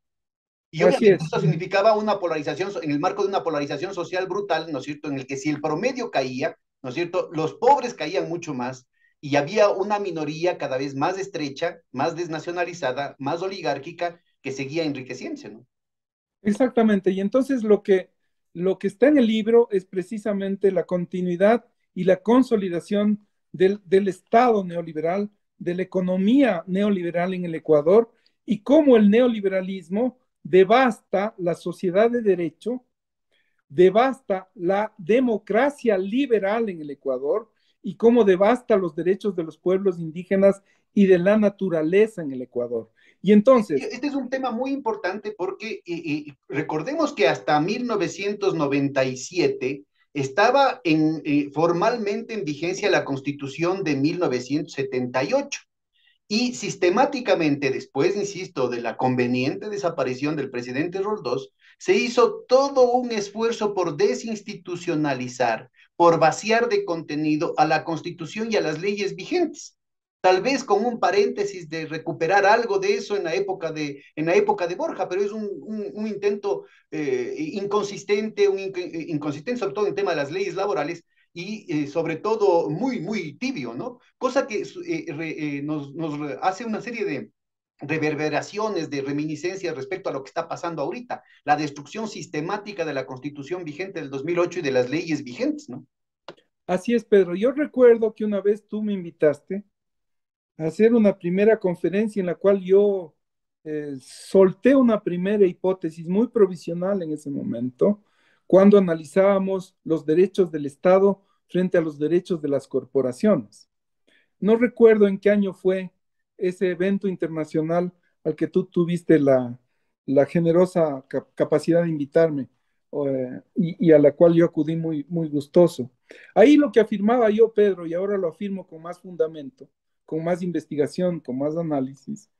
Y Así obviamente es. eso significaba una polarización, en el marco de una polarización social brutal, ¿no es cierto?, en el que si el promedio caía, ¿no es cierto?, los pobres caían mucho más y había una minoría cada vez más estrecha, más desnacionalizada, más oligárquica, que seguía enriqueciéndose, ¿no? Exactamente. Y entonces lo que está en el libro es precisamente la continuidad y la consolidación del Estado neoliberal, de la economía neoliberal en el Ecuador y cómo el neoliberalismo devasta la sociedad de derecho, devasta la democracia liberal en el Ecuador y cómo devasta los derechos de los pueblos indígenas y de la naturaleza en el Ecuador. Y entonces, Este es un tema muy importante porque recordemos que hasta 1997 estaba formalmente en vigencia la Constitución de 1978 y sistemáticamente después, insisto, de la conveniente desaparición del presidente Roldós, se hizo todo un esfuerzo por desinstitucionalizar, por vaciar de contenido a la Constitución y a las leyes vigentes. Tal vez con un paréntesis de recuperar algo de eso en la época de Borja, pero es un intento inconsistente, inconsistente sobre todo en el tema de las leyes laborales, y sobre todo muy tibio, ¿no? Cosa que nos hace una serie de reverberaciones, de reminiscencias respecto a lo que está pasando ahorita, la destrucción sistemática de la Constitución vigente del 2008 y de las leyes vigentes, ¿no? así es, Pedro. Yo recuerdo que una vez tú me invitaste a hacer una primera conferencia en la cual yo solté una primera hipótesis muy provisional en ese momento, cuando analizábamos los derechos del Estado frente a los derechos de las corporaciones. No recuerdo en qué año fue ese evento internacional al que tú tuviste la generosa capacidad de invitarme y a la cual yo acudí muy gustoso. Ahí lo que afirmaba yo, Pedro, y ahora lo afirmo con más fundamento, con más investigación, con más análisis,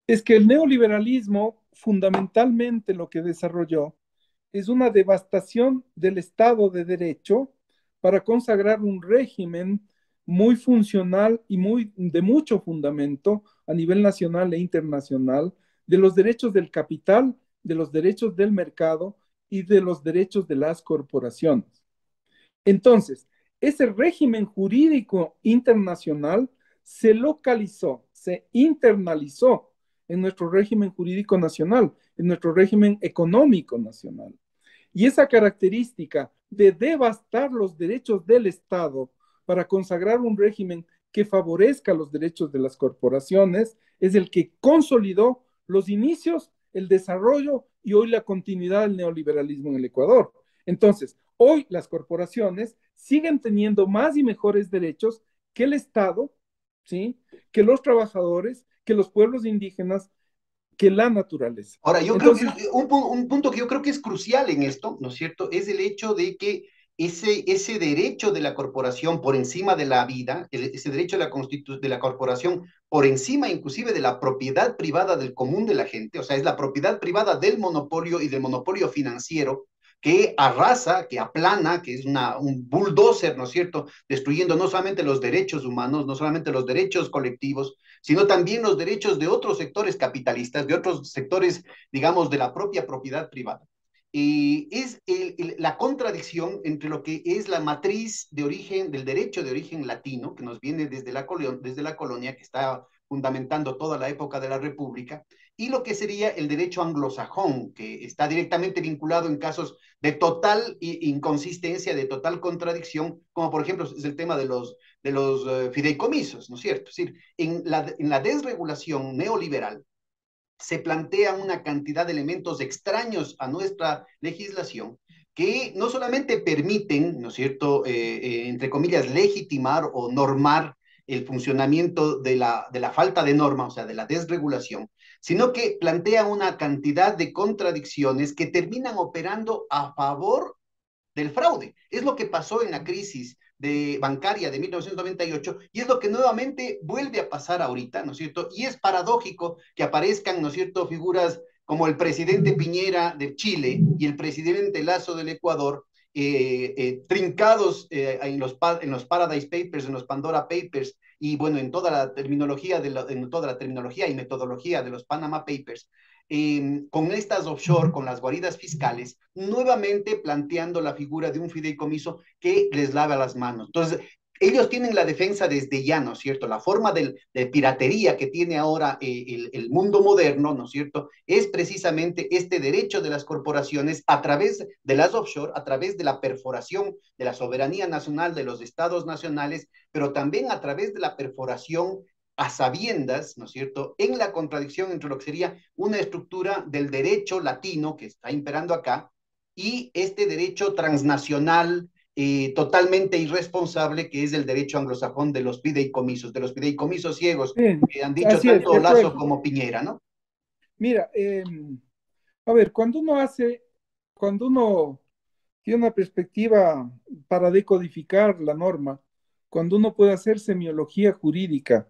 es que el neoliberalismo fundamentalmente lo que desarrolló es una devastación del Estado de Derecho para consagrar un régimen muy funcional y de mucho fundamento a nivel nacional e internacional de los derechos del capital, de los derechos del mercado y de los derechos de las corporaciones. Entonces, ese régimen jurídico internacional se localizó, se internalizó en nuestro régimen jurídico nacional, en nuestro régimen económico nacional. Y esa característica de devastar los derechos del Estado para consagrar un régimen que favorezca los derechos de las corporaciones es el que consolidó los inicios, el desarrollo y hoy la continuidad del neoliberalismo en el Ecuador. Entonces, hoy las corporaciones siguen teniendo más y mejores derechos que el Estado, ¿sí?, que los trabajadores, que los pueblos indígenas, que la naturaleza. Ahora, yo creo que Entonces, un punto que yo creo que es crucial en esto, ¿no es cierto?, es el hecho de que ese derecho de la corporación por encima de la vida, ese derecho de la corporación por encima inclusive de la propiedad privada del común de la gente, o sea, es la propiedad privada del monopolio y del monopolio financiero que arrasa, que aplana, que es un bulldozer, ¿no es cierto?, destruyendo no solamente los derechos humanos, no solamente los derechos colectivos, sino también los derechos de otros sectores capitalistas, de otros sectores, digamos, de la propia propiedad privada. Es la contradicción entre lo que es la matriz de origen, del derecho de origen latino, que nos viene desde la colonia, que está fundamentando toda la época de la República, y lo que sería el derecho anglosajón, que está directamente vinculado en casos de total inconsistencia, de total contradicción, como por ejemplo es el tema de los fideicomisos, ¿no es cierto? Es decir, en la desregulación neoliberal se plantean una cantidad de elementos extraños a nuestra legislación que no solamente permiten, ¿no es cierto?, entre comillas, legitimar o normar el funcionamiento de la falta de norma, o sea, de la desregulación, sino que plantea una cantidad de contradicciones que terminan operando a favor del fraude. Es lo que pasó en la crisis bancaria de 1998 y es lo que nuevamente vuelve a pasar ahorita, ¿no es cierto? Y es paradójico que aparezcan, ¿no es cierto?, figuras como el presidente Piñera de Chile y el presidente Lazo del Ecuador, trincados en los Paradise Papers, en los Pandora Papers y bueno, en toda la terminología, en toda la terminología y metodología de los Panama Papers, con estas offshore, con las guaridas fiscales, nuevamente planteando la figura de un fideicomiso que les lava las manos. Entonces, ellos tienen la defensa desde ya, ¿no es cierto? La forma de piratería que tiene ahora el mundo moderno, ¿no es cierto? Es precisamente este derecho de las corporaciones a través de las offshore, a través de la perforación de la soberanía nacional de los estados nacionales, pero también a través de la perforación a sabiendas, ¿no es cierto?, en la contradicción entre lo que sería una estructura del derecho latino que está imperando acá y este derecho transnacional totalmente irresponsable que es el derecho anglosajón de los fideicomisos ciegos, Bien, que han dicho así es, tanto de Lazo acuerdo. como Piñera, ¿no? Mira, a ver, cuando uno tiene una perspectiva para decodificar la norma, cuando uno puede hacer semiología jurídica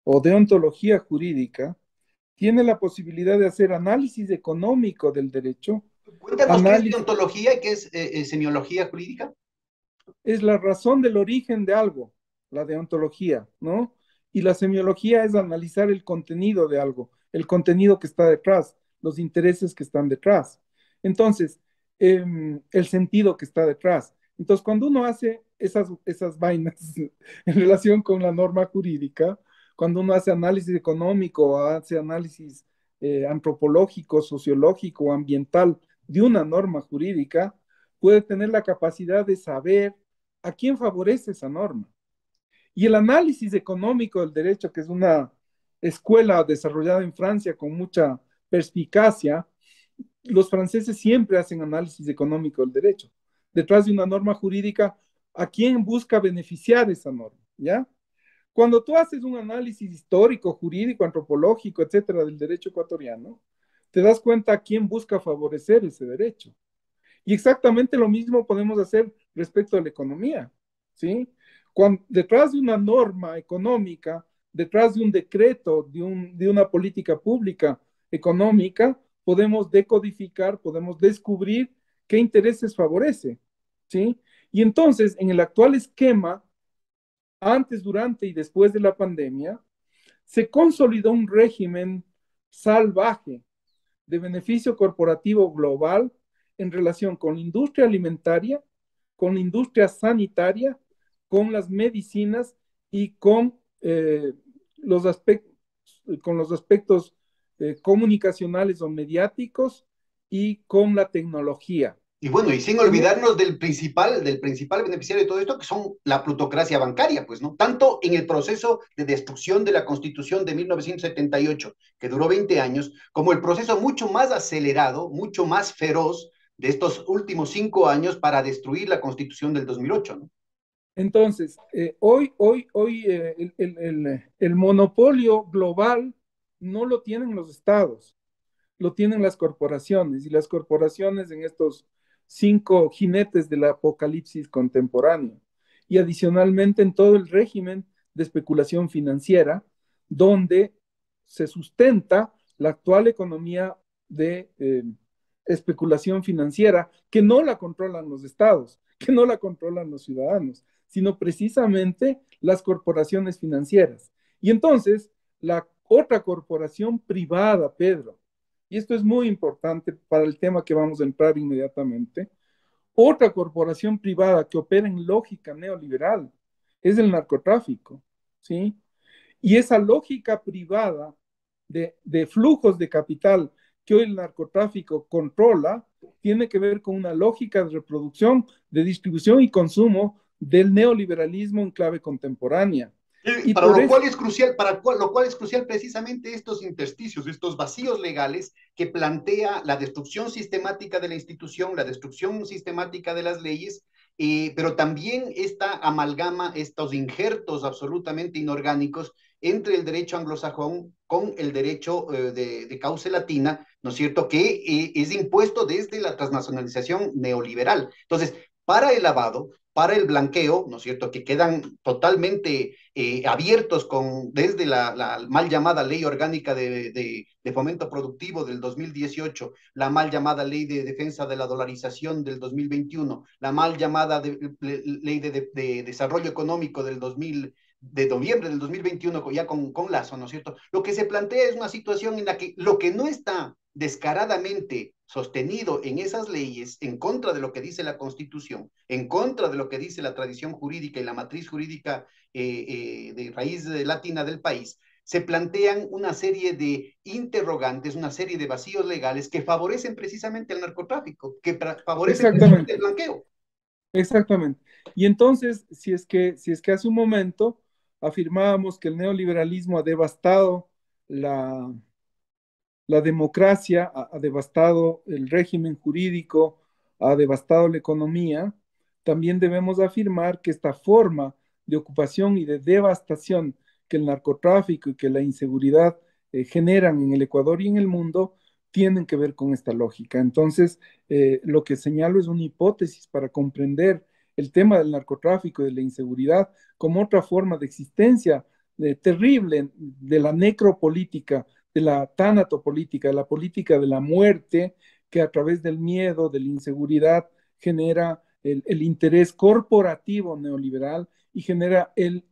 o deontología jurídica, tiene la posibilidad de hacer análisis económico del derecho. Cuéntanos qué es Análisis deontología y qué es semiología jurídica. es la razón del origen de algo, la deontología, ¿no? Y la semiología es analizar el contenido de algo, el contenido que está detrás, los intereses que están detrás. Entonces, el sentido que está detrás. Entonces, cuando uno hace esas vainas en relación con la norma jurídica, cuando uno hace análisis económico, hace análisis antropológico, sociológico, ambiental de una norma jurídica, puede tener la capacidad de saber a quién favorece esa norma. Y el análisis económico del derecho, que es una escuela desarrollada en Francia con mucha perspicacia, los franceses siempre hacen análisis económico del derecho. Detrás de una norma jurídica, ¿a quién busca beneficiar esa norma? ¿Ya? Cuando tú haces un análisis histórico, jurídico, antropológico, etcétera, del derecho ecuatoriano, te das cuenta a quién busca favorecer ese derecho. Y exactamente lo mismo podemos hacer respecto a la economía, ¿sí? Detrás de una norma económica, detrás de un decreto, de una política pública económica, podemos decodificar, podemos descubrir qué intereses favorece, ¿sí? Y entonces, en el actual esquema, antes, durante y después de la pandemia, se consolidó un régimen salvaje de beneficio corporativo global en relación con la industria alimentaria, con la industria sanitaria, con las medicinas y los, aspectos, con los aspectos comunicacionales o mediáticos y con la tecnología. Y bueno, y sin olvidarnos del principal beneficiario de todo esto, que son la plutocracia bancaria, pues, ¿no? Tanto en el proceso de destrucción de la Constitución de 1978, que duró 20 años, como el proceso mucho más acelerado, mucho más feroz de estos últimos 5 años para destruir la Constitución del 2008, ¿no? Entonces, hoy el monopolio global no lo tienen los estados, lo tienen las corporaciones, y las corporaciones en estos 5 jinetes del apocalipsis contemporáneo. Y adicionalmente en todo el régimen de especulación financiera, donde se sustenta la actual economía de especulación financiera, que no la controlan los estados, que no la controlan los ciudadanos, sino precisamente las corporaciones financieras. Y entonces, la otra corporación privada, Pedro, y esto es muy importante para el tema que vamos a entrar inmediatamente, otra corporación privada que opera en lógica neoliberal es el narcotráfico, ¿sí? Y esa lógica privada de flujos de capital que hoy el narcotráfico controla, tiene que ver con una lógica de reproducción, de distribución y consumo del neoliberalismo en clave contemporánea. Y Para por lo eso, cual es crucial, lo cual es crucial precisamente estos intersticios, estos vacíos legales que plantea la destrucción sistemática de la institución, la destrucción sistemática de las leyes, pero también esta amalgama, estos injertos absolutamente inorgánicos entre el derecho anglosajón con el derecho de causa latina, ¿no es cierto?, que es impuesto desde la transnacionalización neoliberal. Entonces, para el lavado, para el blanqueo, ¿no es cierto?, que quedan totalmente abiertos desde la mal llamada Ley Orgánica de Fomento Productivo del 2018, la mal llamada Ley de Defensa de la Dolarización del 2021, la mal llamada Ley de Desarrollo Económico de noviembre del 2021, ya con Lazo, ¿no es cierto? Lo que se plantea es una situación en la que lo que no está descaradamente sostenido en esas leyes, en contra de lo que dice la Constitución, en contra de lo que dice la tradición jurídica y la matriz jurídica de raíz latina del país, se plantean una serie de interrogantes, una serie de vacíos legales que favorecen precisamente el narcotráfico, que favorecen precisamente el exactamente, blanqueo. exactamente. Y entonces, si es que hace un momento afirmábamos que el neoliberalismo ha devastado la, la democracia, ha devastado el régimen jurídico, ha devastado la economía, también debemos afirmar que esta forma de ocupación y de devastación que el narcotráfico y que la inseguridad generan en el Ecuador y en el mundo tienen que ver con esta lógica. Entonces, lo que señalo es una hipótesis para comprender el tema del narcotráfico y de la inseguridad como otra forma de existencia terrible de la necropolítica, de la tanatopolítica, de la política de la muerte, que a través del miedo, de la inseguridad, genera el interés corporativo neoliberal y genera el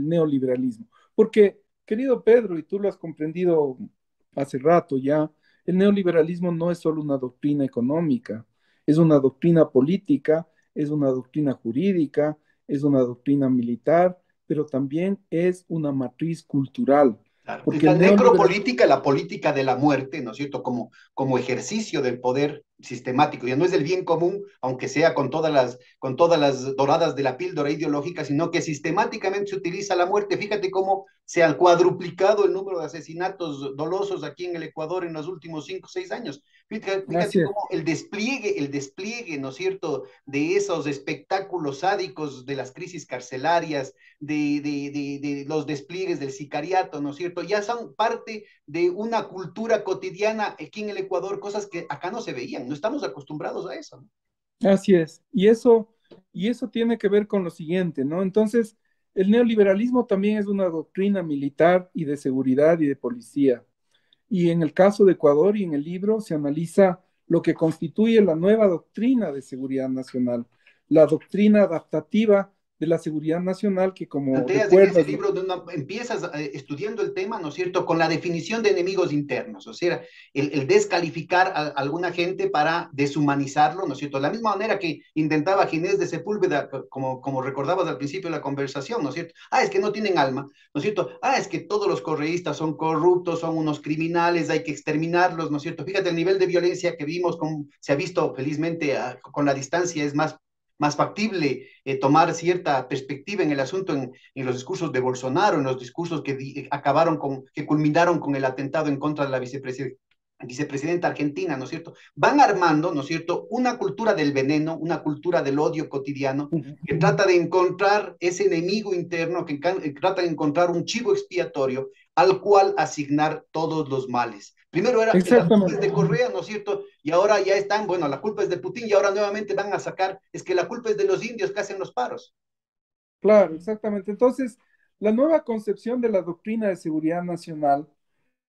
neoliberalismo. Porque, querido Pedro, y tú lo has comprendido hace rato ya, el neoliberalismo no es solo una doctrina económica, es una doctrina política, es una doctrina jurídica, es una doctrina militar, pero también es una matriz cultural, Claro. Es porque la el neoliberalismo, necropolítica, la política de la muerte, ¿no es cierto?, como ejercicio del poder sistemático. Ya no es del bien común, aunque sea con todas las doradas de la píldora ideológica, sino que sistemáticamente se utiliza la muerte. Fíjate cómo se ha cuadruplicado el número de asesinatos dolosos aquí en el Ecuador en los últimos 5 o 6 años. Fíjate así es, cómo el despliegue, ¿no es cierto?, de esos espectáculos sádicos de las crisis carcelarias, de los despliegues del sicariato, ¿no es cierto? Ya son parte de una cultura cotidiana aquí en el Ecuador, cosas que acá no se veían, no estamos acostumbrados a eso, ¿no? así es. Y eso tiene que ver con lo siguiente, ¿no? Entonces, el neoliberalismo también es una doctrina militar y de seguridad y de policía. Y en el caso de Ecuador y en el libro se analiza lo que constituye la nueva doctrina de seguridad nacional, la doctrina adaptativa de la seguridad nacional que, como Planteas en ese recuerdas, libro, empiezas estudiando el tema, ¿no es cierto?, con la definición de enemigos internos, o sea, el descalificar a alguna gente para deshumanizarlo, ¿no es cierto? De la misma manera que intentaba Ginés de Sepúlveda, como recordabas al principio de la conversación, ¿no es cierto? Ah, es que no tienen alma, ¿no es cierto? Ah, es que todos los correístas son corruptos, son unos criminales, hay que exterminarlos, ¿no es cierto? Fíjate el nivel de violencia que vimos, se ha visto felizmente con la distancia, es más factible tomar cierta perspectiva en el asunto en los discursos de Bolsonaro, en los discursos que culminaron con el atentado en contra de la vicepresidenta argentina, ¿no es cierto? Van armando, ¿no es cierto?, una cultura del veneno, una cultura del odio cotidiano, que trata de encontrar ese enemigo interno, que trata de encontrar un chivo expiatorio al cual asignar todos los males. Primero era la culpa es exactamente, de Correa, ¿no es cierto? Y ahora ya están, bueno, la culpa es de Putin y ahora nuevamente van a sacar, es que la culpa es de los indios que hacen los paros. claro, exactamente. Entonces, la nueva concepción de la doctrina de seguridad nacional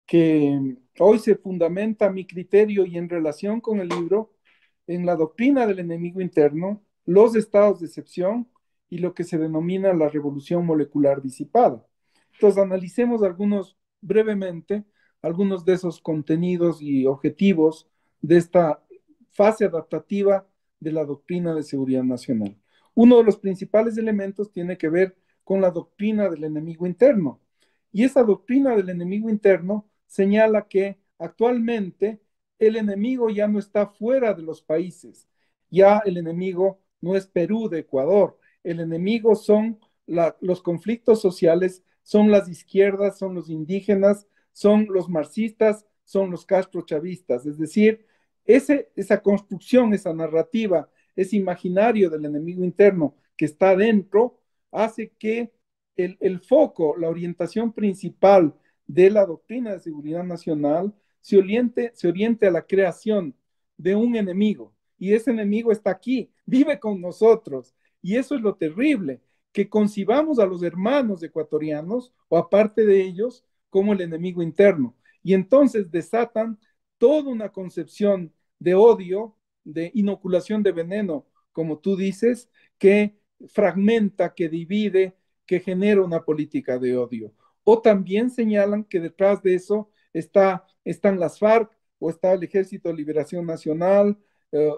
que hoy se fundamenta a mi criterio y en relación con el libro en la doctrina del enemigo interno, los estados de excepción y lo que se denomina la revolución molecular disipada. Entonces, analicemos brevemente algunos de esos contenidos y objetivos de esta fase adaptativa de la doctrina de seguridad nacional. Uno de los principales elementos tiene que ver con la doctrina del enemigo interno. Y esa doctrina del enemigo interno señala que actualmente el enemigo ya no está fuera de los países, ya el enemigo no es Perú de Ecuador, el enemigo son los conflictos sociales, son las izquierdas, son los indígenas, son los marxistas, son los castrochavistas, es decir, esa construcción, esa narrativa, ese imaginario del enemigo interno que está dentro, hace que el foco, la orientación principal de la doctrina de seguridad nacional se oriente a la creación de un enemigo. Y ese enemigo está aquí, vive con nosotros. Y eso es lo terrible, que concibamos a los hermanos ecuatorianos o aparte de ellos como el enemigo interno. Y entonces desatan toda una concepción de odio, de inoculación de veneno, como tú dices, que fragmenta, que divide, que genera una política de odio. O también señalan que detrás de eso están las FARC, o está el Ejército de Liberación Nacional,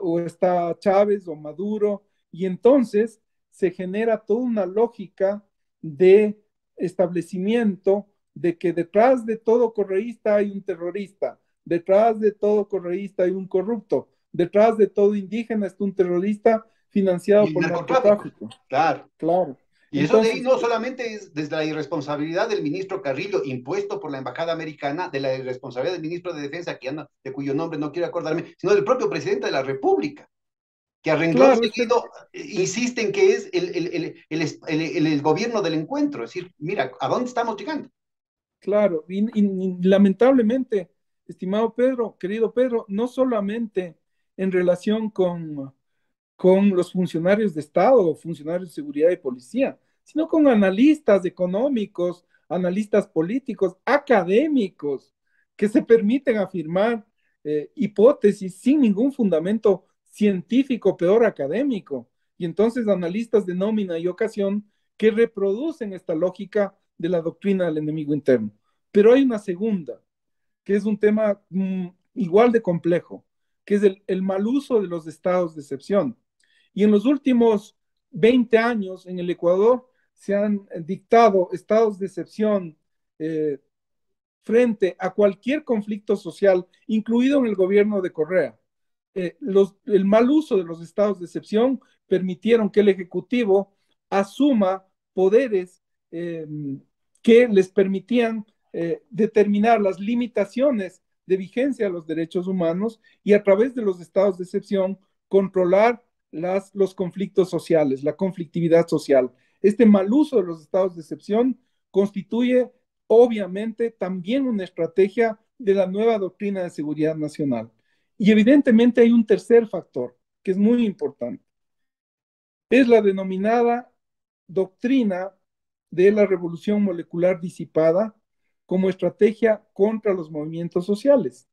o está Chávez o Maduro, y entonces se genera toda una lógica de establecimiento de que detrás de todo correísta hay un terrorista, detrás de todo correísta hay un corrupto, detrás de todo indígena está un terrorista financiado Y el por narcotráfico, narcotráfico. claro. Claro. Y eso de ahí Entonces, no solamente es desde la irresponsabilidad del ministro Carrillo, impuesto por la embajada americana, de la irresponsabilidad del ministro de Defensa, de cuyo nombre no quiero acordarme, sino del propio presidente de la República, que a renglón claro, seguido insiste en que es el gobierno del encuentro. Es decir, mira, ¿a dónde estamos llegando? claro, y lamentablemente, estimado Pedro, querido Pedro, no solamente en relación con los funcionarios de Estado, funcionarios de seguridad y policía, sino con analistas económicos, analistas políticos, académicos, que se permiten afirmar hipótesis sin ningún fundamento científico, peor académico. Y entonces analistas de nómina y ocasión que reproducen esta lógica de la doctrina del enemigo interno. Pero hay una segunda, que es un tema igual de complejo, que es el mal uso de los estados de excepción. Y en los últimos 20 años en el Ecuador se han dictado estados de excepción eh, frente a cualquier conflicto social, incluido en el gobierno de Correa. El mal uso de los estados de excepción permitieron que el Ejecutivo asuma poderes que les permitían determinar las limitaciones de vigencia de los derechos humanos y a través de los estados de excepción controlar los conflictos sociales, la conflictividad social. Este mal uso de los estados de excepción constituye obviamente también una estrategia de la nueva doctrina de seguridad nacional. Y evidentemente hay un tercer factor que es muy importante. Es la denominada doctrina de la revolución molecular disipada como estrategia contra los movimientos sociales.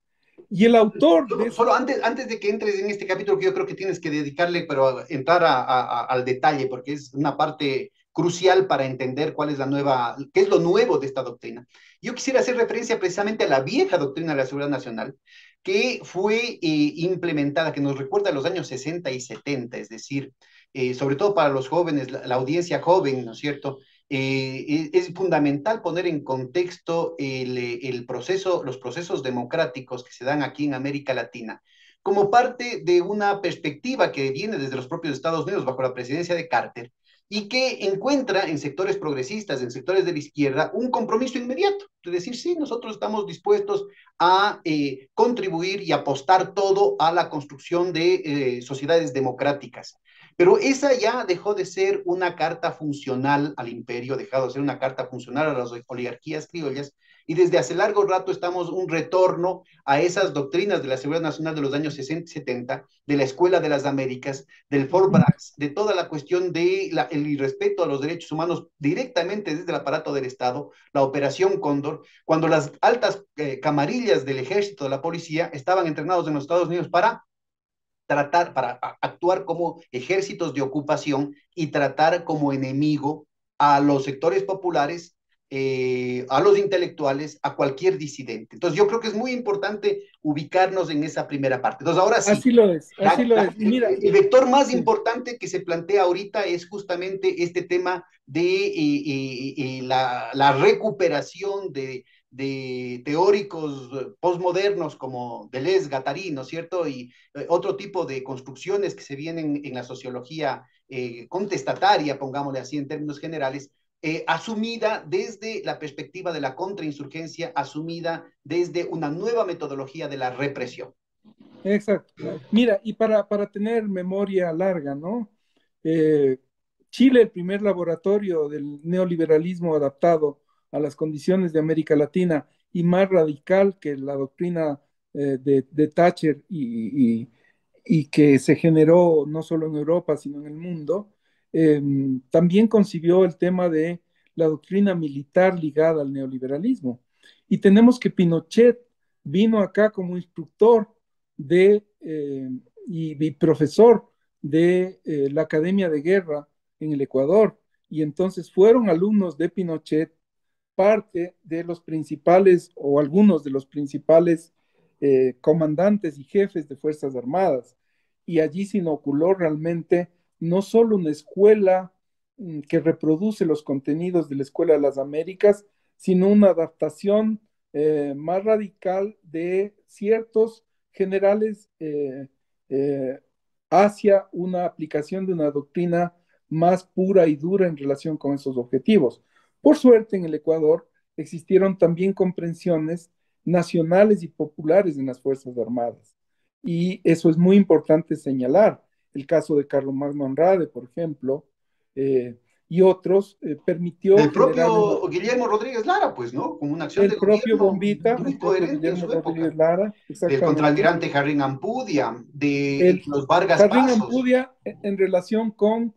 Y el autor de solo antes de que entres en este capítulo, que yo creo que tienes que dedicarle, pero entrar al detalle, porque es una parte crucial para entender cuál es qué es lo nuevo de esta doctrina. Yo quisiera hacer referencia precisamente a la vieja doctrina de la seguridad nacional, que fue implementada, que nos recuerda a los años 60 y 70, es decir, sobre todo para los jóvenes, la audiencia joven, ¿no es cierto? Es fundamental poner en contexto los procesos democráticos que se dan aquí en América Latina como parte de una perspectiva que viene desde los propios Estados Unidos bajo la presidencia de Carter y que encuentra en sectores progresistas, en sectores de la izquierda, un compromiso inmediato, de decir, sí, nosotros estamos dispuestos a contribuir y apostar todo a la construcción de sociedades democráticas. Pero esa ya dejó de ser una carta funcional al imperio, dejado de ser una carta funcional a las oligarquías criollas, y desde hace largo rato estamos un retorno a esas doctrinas de la seguridad nacional de los años 60 y 70, de la Escuela de las Américas, del Fort-Bragg, de toda la cuestión del irrespeto a los derechos humanos directamente desde el aparato del Estado, la Operación Cóndor, cuando las altas camarillas del ejército, de la policía, estaban entrenados en los Estados Unidos para actuar como ejércitos de ocupación y tratar como enemigo a los sectores populares, a los intelectuales, a cualquier disidente. Entonces yo creo que es muy importante ubicarnos en esa primera parte. Entonces ahora sí, así lo es, así lo es. Mira, el vector más importante que se plantea ahorita es justamente este tema de la recuperación de teóricos postmodernos como Deleuze, Guattari, ¿no es cierto? Y otro tipo de construcciones que se vienen en la sociología contestataria, pongámosle así en términos generales, asumida desde la perspectiva de la contrainsurgencia, asumida desde una nueva metodología de la represión. Exacto. Mira, y para tener memoria larga, ¿no? Eh, Chile, el primer laboratorio del neoliberalismo adaptado a las condiciones de América Latina y más radical que la doctrina de Thatcher y que se generó no solo en Europa, sino en el mundo, también concibió el tema de la doctrina militar ligada al neoliberalismo. Y tenemos que Pinochet vino acá como instructor y profesor de la Academia de Guerra en el Ecuador. Y entonces fueron alumnos de Pinochet parte de los principales o algunos de los principales comandantes y jefes de Fuerzas Armadas. Y allí se inoculó realmente no solo una escuela que reproduce los contenidos de la Escuela de las Américas, sino una adaptación más radical de ciertos generales hacia una aplicación de una doctrina más pura y dura en relación con esos objetivos. Por suerte, en el Ecuador existieron también comprensiones nacionales y populares en las Fuerzas Armadas. Y eso es muy importante señalar. El caso de Carlomagno Andrade, por ejemplo, y otros, permitió Del generar propio Guillermo Rodríguez Lara, pues, ¿no? Como una acción el de propio gobierno Bombita, muy el propio coherente en Guillermo su época. Rodríguez Lara, Del exactamente. contraalmirante Harry Ampudia, de El los Vargas Jardín Pasos. Ampudia en relación con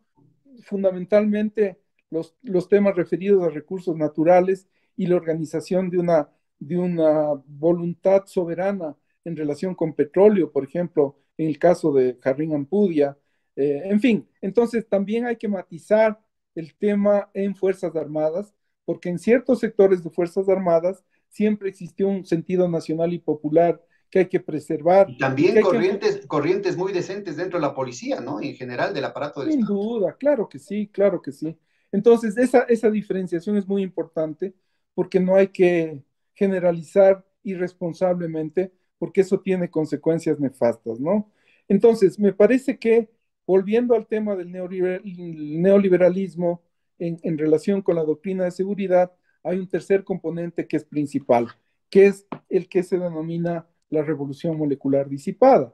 fundamentalmente los temas referidos a recursos naturales y la organización de una voluntad soberana en relación con petróleo, por ejemplo, en el caso de Jardín Ampudia. En fin, entonces también hay que matizar el tema en Fuerzas Armadas, porque en ciertos sectores de Fuerzas Armadas siempre existió un sentido nacional y popular que hay que preservar Y y que también hay que corrientes muy decentes dentro de la policía, ¿no? En general del aparato del sin Estado. duda, claro que sí, claro que sí. Entonces, esa diferenciación es muy importante porque no hay que generalizar irresponsablemente porque eso tiene consecuencias nefastas, ¿no? Entonces, me parece que volviendo al tema del neoliberalismo en relación con la doctrina de seguridad, hay un tercer componente que es principal, que es el que se denomina la revolución molecular disipada.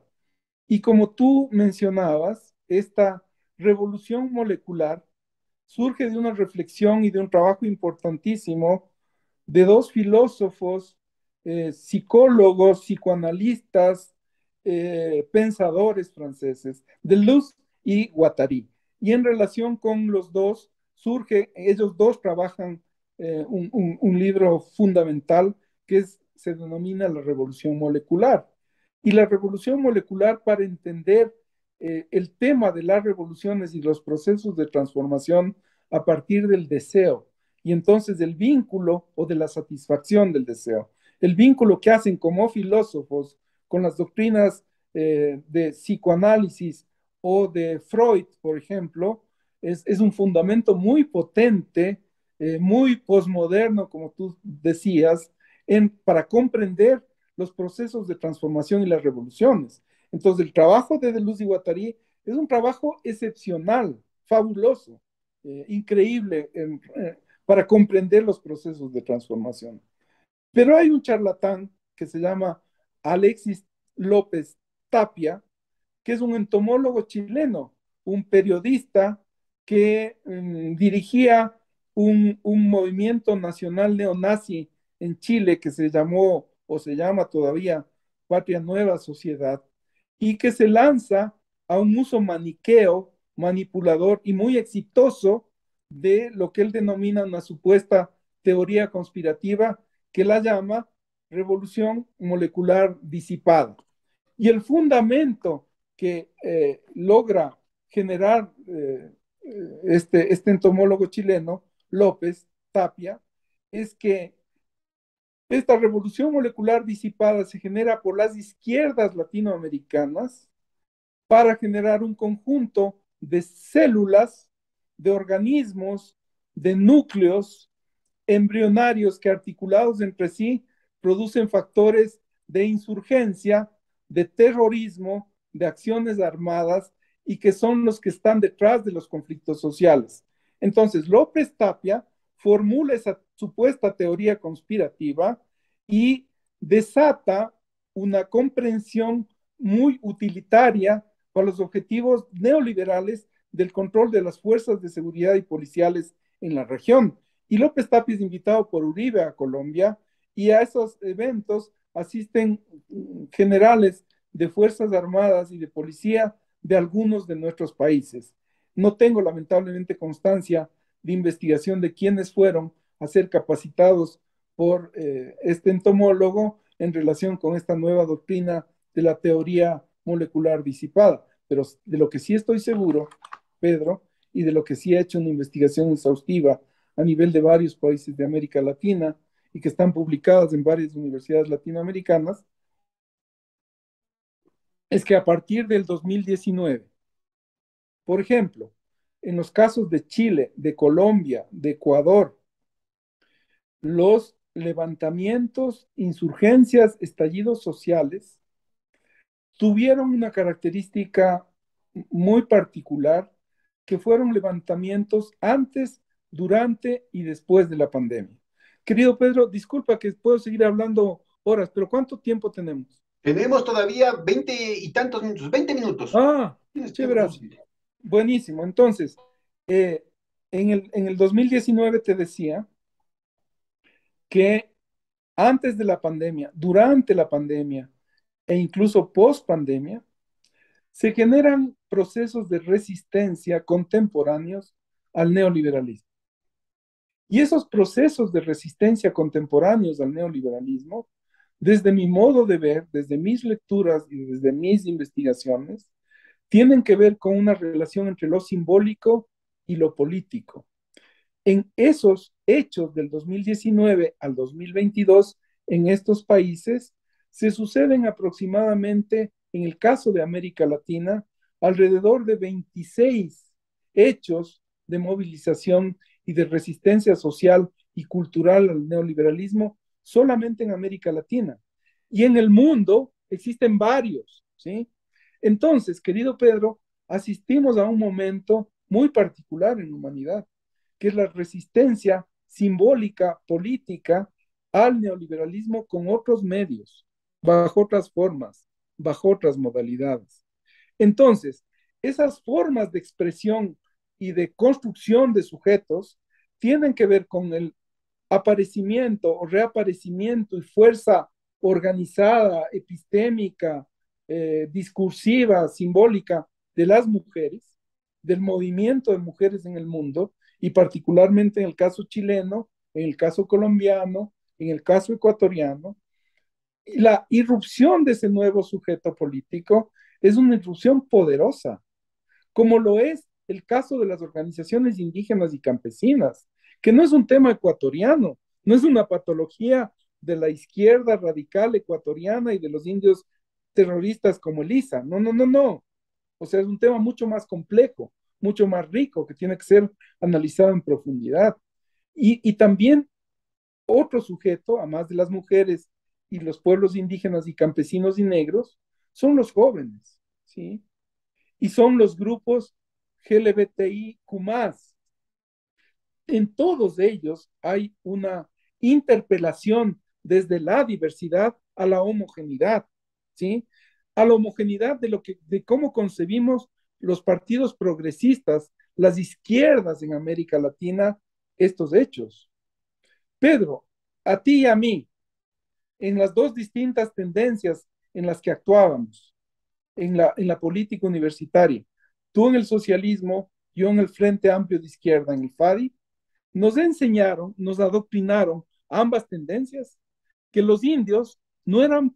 Y como tú mencionabas, esta revolución molecular surge de una reflexión y de un trabajo importantísimo de dos filósofos, psicólogos, psicoanalistas, pensadores franceses, Deleuze y Guattari. Y en relación con los dos, ellos dos trabajan un libro fundamental se denomina la revolución molecular. Y la revolución molecular, para entender el tema de las revoluciones y los procesos de transformación a partir del deseo y entonces del vínculo o de la satisfacción del deseo. El vínculo que hacen como filósofos con las doctrinas de psicoanálisis o de Freud, por ejemplo, es un fundamento muy potente, muy posmoderno, como tú decías, para comprender los procesos de transformación y las revoluciones. Entonces, el trabajo de Deleuze y Guattari es un trabajo excepcional, fabuloso, increíble para comprender los procesos de transformación. Pero hay un charlatán que se llama Alexis López Tapia, que es un entomólogo chileno, un periodista que dirigía un movimiento nacional neonazi en Chile que se llamó o se llama todavía Patria Nueva Sociedad y que se lanza a un uso maniqueo, manipulador y muy exitoso de lo que él denomina una supuesta teoría conspirativa que la llama revolución molecular disipada. Y el fundamento que logra generar este entomólogo chileno, López Tapia, es que esta revolución molecular disipada se genera por las izquierdas latinoamericanas para generar un conjunto de células, de organismos, de núcleos embrionarios que articulados entre sí producen factores de insurgencia, de terrorismo, de acciones armadas y que son los que están detrás de los conflictos sociales. Entonces, López Tapia formula esa supuesta teoría conspirativa y desata una comprensión muy utilitaria para los objetivos neoliberales del control de las fuerzas de seguridad y policiales en la región. Y López Tapia es invitado por Uribe a Colombia y a esos eventos asisten generales de Fuerzas Armadas y de policía de algunos de nuestros países. No tengo lamentablemente constancia de investigación de quiénes fueron a ser capacitados por este entomólogo en relación con esta nueva doctrina de la teoría molecular disipada. Pero de lo que sí estoy seguro, Pedro, y de lo que sí he hecho una investigación exhaustiva a nivel de varios países de América Latina y que están publicadas en varias universidades latinoamericanas, es que a partir del 2019, por ejemplo, en los casos de Chile, de Colombia, de Ecuador, los levantamientos, insurgencias, estallidos sociales tuvieron una característica muy particular, que fueron levantamientos antes, durante y después de la pandemia. Querido Pedro, disculpa que puedo seguir hablando horas, pero ¿cuánto tiempo tenemos? Tenemos todavía 20 y tantos minutos, 20 minutos. Ah, Tienes tiempo. chévere. Buenísimo. Entonces, eh, en el 2019 te decía que antes de la pandemia, durante la pandemia e incluso post pandemia, se generan procesos de resistencia contemporáneos al neoliberalismo. Y esos procesos de resistencia contemporáneos al neoliberalismo, desde mi modo de ver, desde mis lecturas y desde mis investigaciones, tienen que ver con una relación entre lo simbólico y lo político. En esos hechos del 2019 al 2022, en estos países, se suceden aproximadamente, en el caso de América Latina, alrededor de 26 hechos de movilización y de resistencia social y cultural al neoliberalismo solamente en América Latina. Y en el mundo existen varios, ¿sí? Entonces, querido Pedro, asistimos a un momento muy particular en la humanidad, que es la resistencia simbólica, política, al neoliberalismo con otros medios, bajo otras formas, bajo otras modalidades. Entonces, esas formas de expresión y de construcción de sujetos tienen que ver con el aparecimiento o reaparecimiento y fuerza organizada, epistémica, discursiva, simbólica de las mujeres, del movimiento de mujeres en el mundo, y particularmente en el caso chileno, en el caso colombiano, en el caso ecuatoriano. Y la irrupción de ese nuevo sujeto político es una irrupción poderosa, como lo es el caso de las organizaciones indígenas y campesinas, que no es un tema ecuatoriano, no es una patología de la izquierda radical ecuatoriana y de los indios terroristas como el ISA. No, no, no, no. O sea, es un tema mucho más complejo, mucho más rico, que tiene que ser analizado en profundidad. Y también otro sujeto, además de las mujeres y los pueblos indígenas y campesinos y negros, son los jóvenes, ¿sí? Y son los grupos LGBTIQ+. En todos ellos hay una interpelación desde la diversidad a la homogeneidad, ¿sí? A la homogeneidad de cómo concebimos los partidos progresistas, las izquierdas en América Latina, estos hechos. Pedro, a ti y a mí, en las dos distintas tendencias en las que actuábamos, en la política universitaria, tú en el socialismo, yo en el Frente Amplio de Izquierda, en el FADI, nos enseñaron, nos adoctrinaron ambas tendencias, que los indios no eran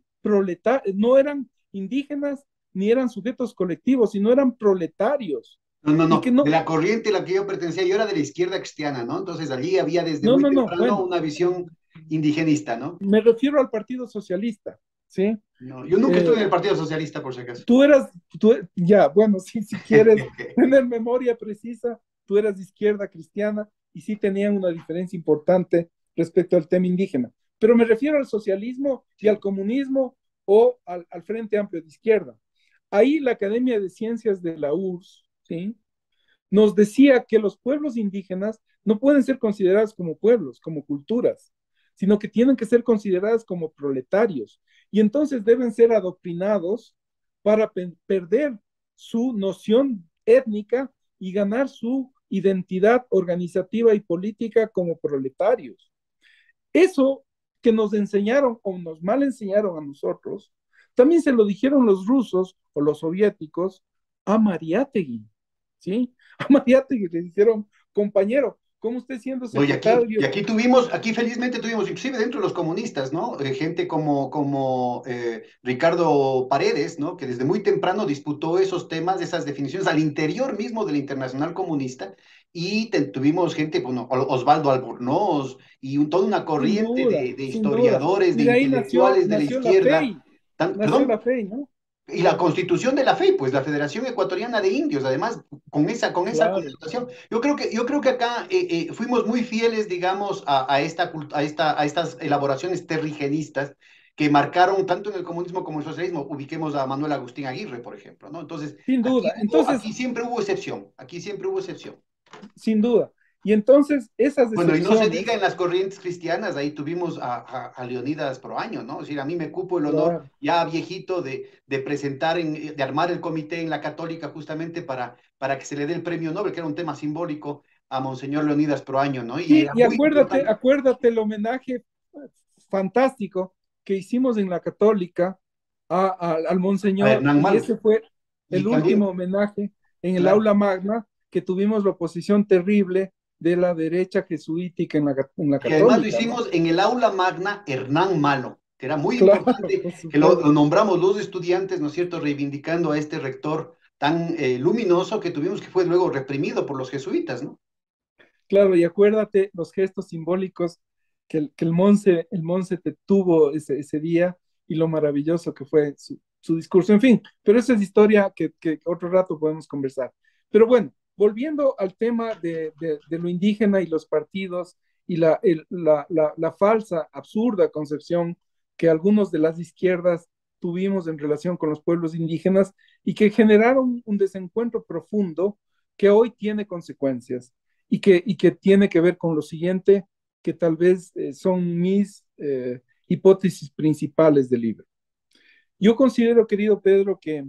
no eran indígenas ni eran sujetos colectivos, sino eran proletarios. No, no, Y que no. De la corriente a la que yo pertenecía, yo era de la izquierda cristiana, ¿no? Entonces allí había desde muy temprano bueno, una visión indigenista, ¿no? me refiero al Partido Socialista, ¿sí? No, yo nunca estuve en el Partido Socialista, por si acaso. Ya, bueno, sí, si quieres tener memoria precisa, tú eras de izquierda cristiana y sí tenían una diferencia importante respecto al tema indígena. Pero me refiero al socialismo y al comunismo o al Frente Amplio de Izquierda. Ahí la Academia de Ciencias de la URSS, ¿sí?, nos decía que los pueblos indígenas no pueden ser considerados como pueblos, como culturas, sino que tienen que ser considerados como proletarios. Y entonces deben ser adoctrinados para perder su noción étnica y ganar su identidad organizativa y política como proletarios. Eso que nos enseñaron o nos mal enseñaron a nosotros, también se lo dijeron los rusos o los soviéticos a Mariátegui, ¿sí? A Mariátegui le dijeron, compañero, ¿cómo usted siendo No, secretario? aquí felizmente tuvimos, inclusive dentro de los comunistas, ¿no? Gente como Ricardo Paredes, ¿no? Que desde muy temprano disputó esos temas, esas definiciones al interior mismo de la Internacional Comunista, y tuvimos gente, bueno, Osvaldo Albornoz, y toda una Sin corriente duda, de sin duda. historiadores, Y de de ahí intelectuales de la nació la izquierda, FEI, nació la perdón, FEI, ¿no? y la constitución de la FEI, pues la Federación Ecuatoriana de Indios, además, con esa Claro, connotación. Yo creo que acá fuimos muy fieles, digamos, a estas elaboraciones terrigenistas que marcaron tanto en el comunismo como en el socialismo. Ubiquemos a Manuel Agustín Aguirre, por ejemplo, ¿no? Entonces, sin duda. Entonces, aquí siempre hubo excepción, aquí siempre hubo excepción. sin duda. Y entonces, esas Bueno, y no se diga excepciones, en las corrientes cristianas, ahí tuvimos a Leonidas Proaño, ¿no? Es decir, a mí me cupo el honor, claro, ya viejito, de presentar, de armar el comité en la Católica justamente para que se le dé el premio Nobel, que era un tema simbólico, a Monseñor Leonidas Proaño, ¿no? Y sí, era y muy importante. acuérdate el homenaje fantástico que hicimos en la Católica al A Monseñor, Hernán y Malo. ese fue Y el último también, homenaje en el claro, aula magna, que tuvimos la oposición terrible de la derecha jesuítica en la y además lo Católica, ¿no? hicimos en el aula magna Hernán Malo, que era muy Claro, importante por que lo supuesto. nombramos los estudiantes, ¿no es cierto?, reivindicando a este rector tan luminoso que tuvimos, que fue luego reprimido por los jesuitas, ¿no? Claro, y acuérdate los gestos simbólicos que el Monse te tuvo ese día y lo maravilloso que fue su discurso. En fin, pero esa es historia que otro rato podemos conversar. Pero bueno, volviendo al tema de lo indígena y los partidos y la falsa, absurda concepción que algunos de las izquierdas tuvimos en relación con los pueblos indígenas y que generaron un desencuentro profundo que hoy tiene consecuencias y que tiene que ver con lo siguiente, que tal vez son mis hipótesis principales del libro. Yo considero, querido Pedro, que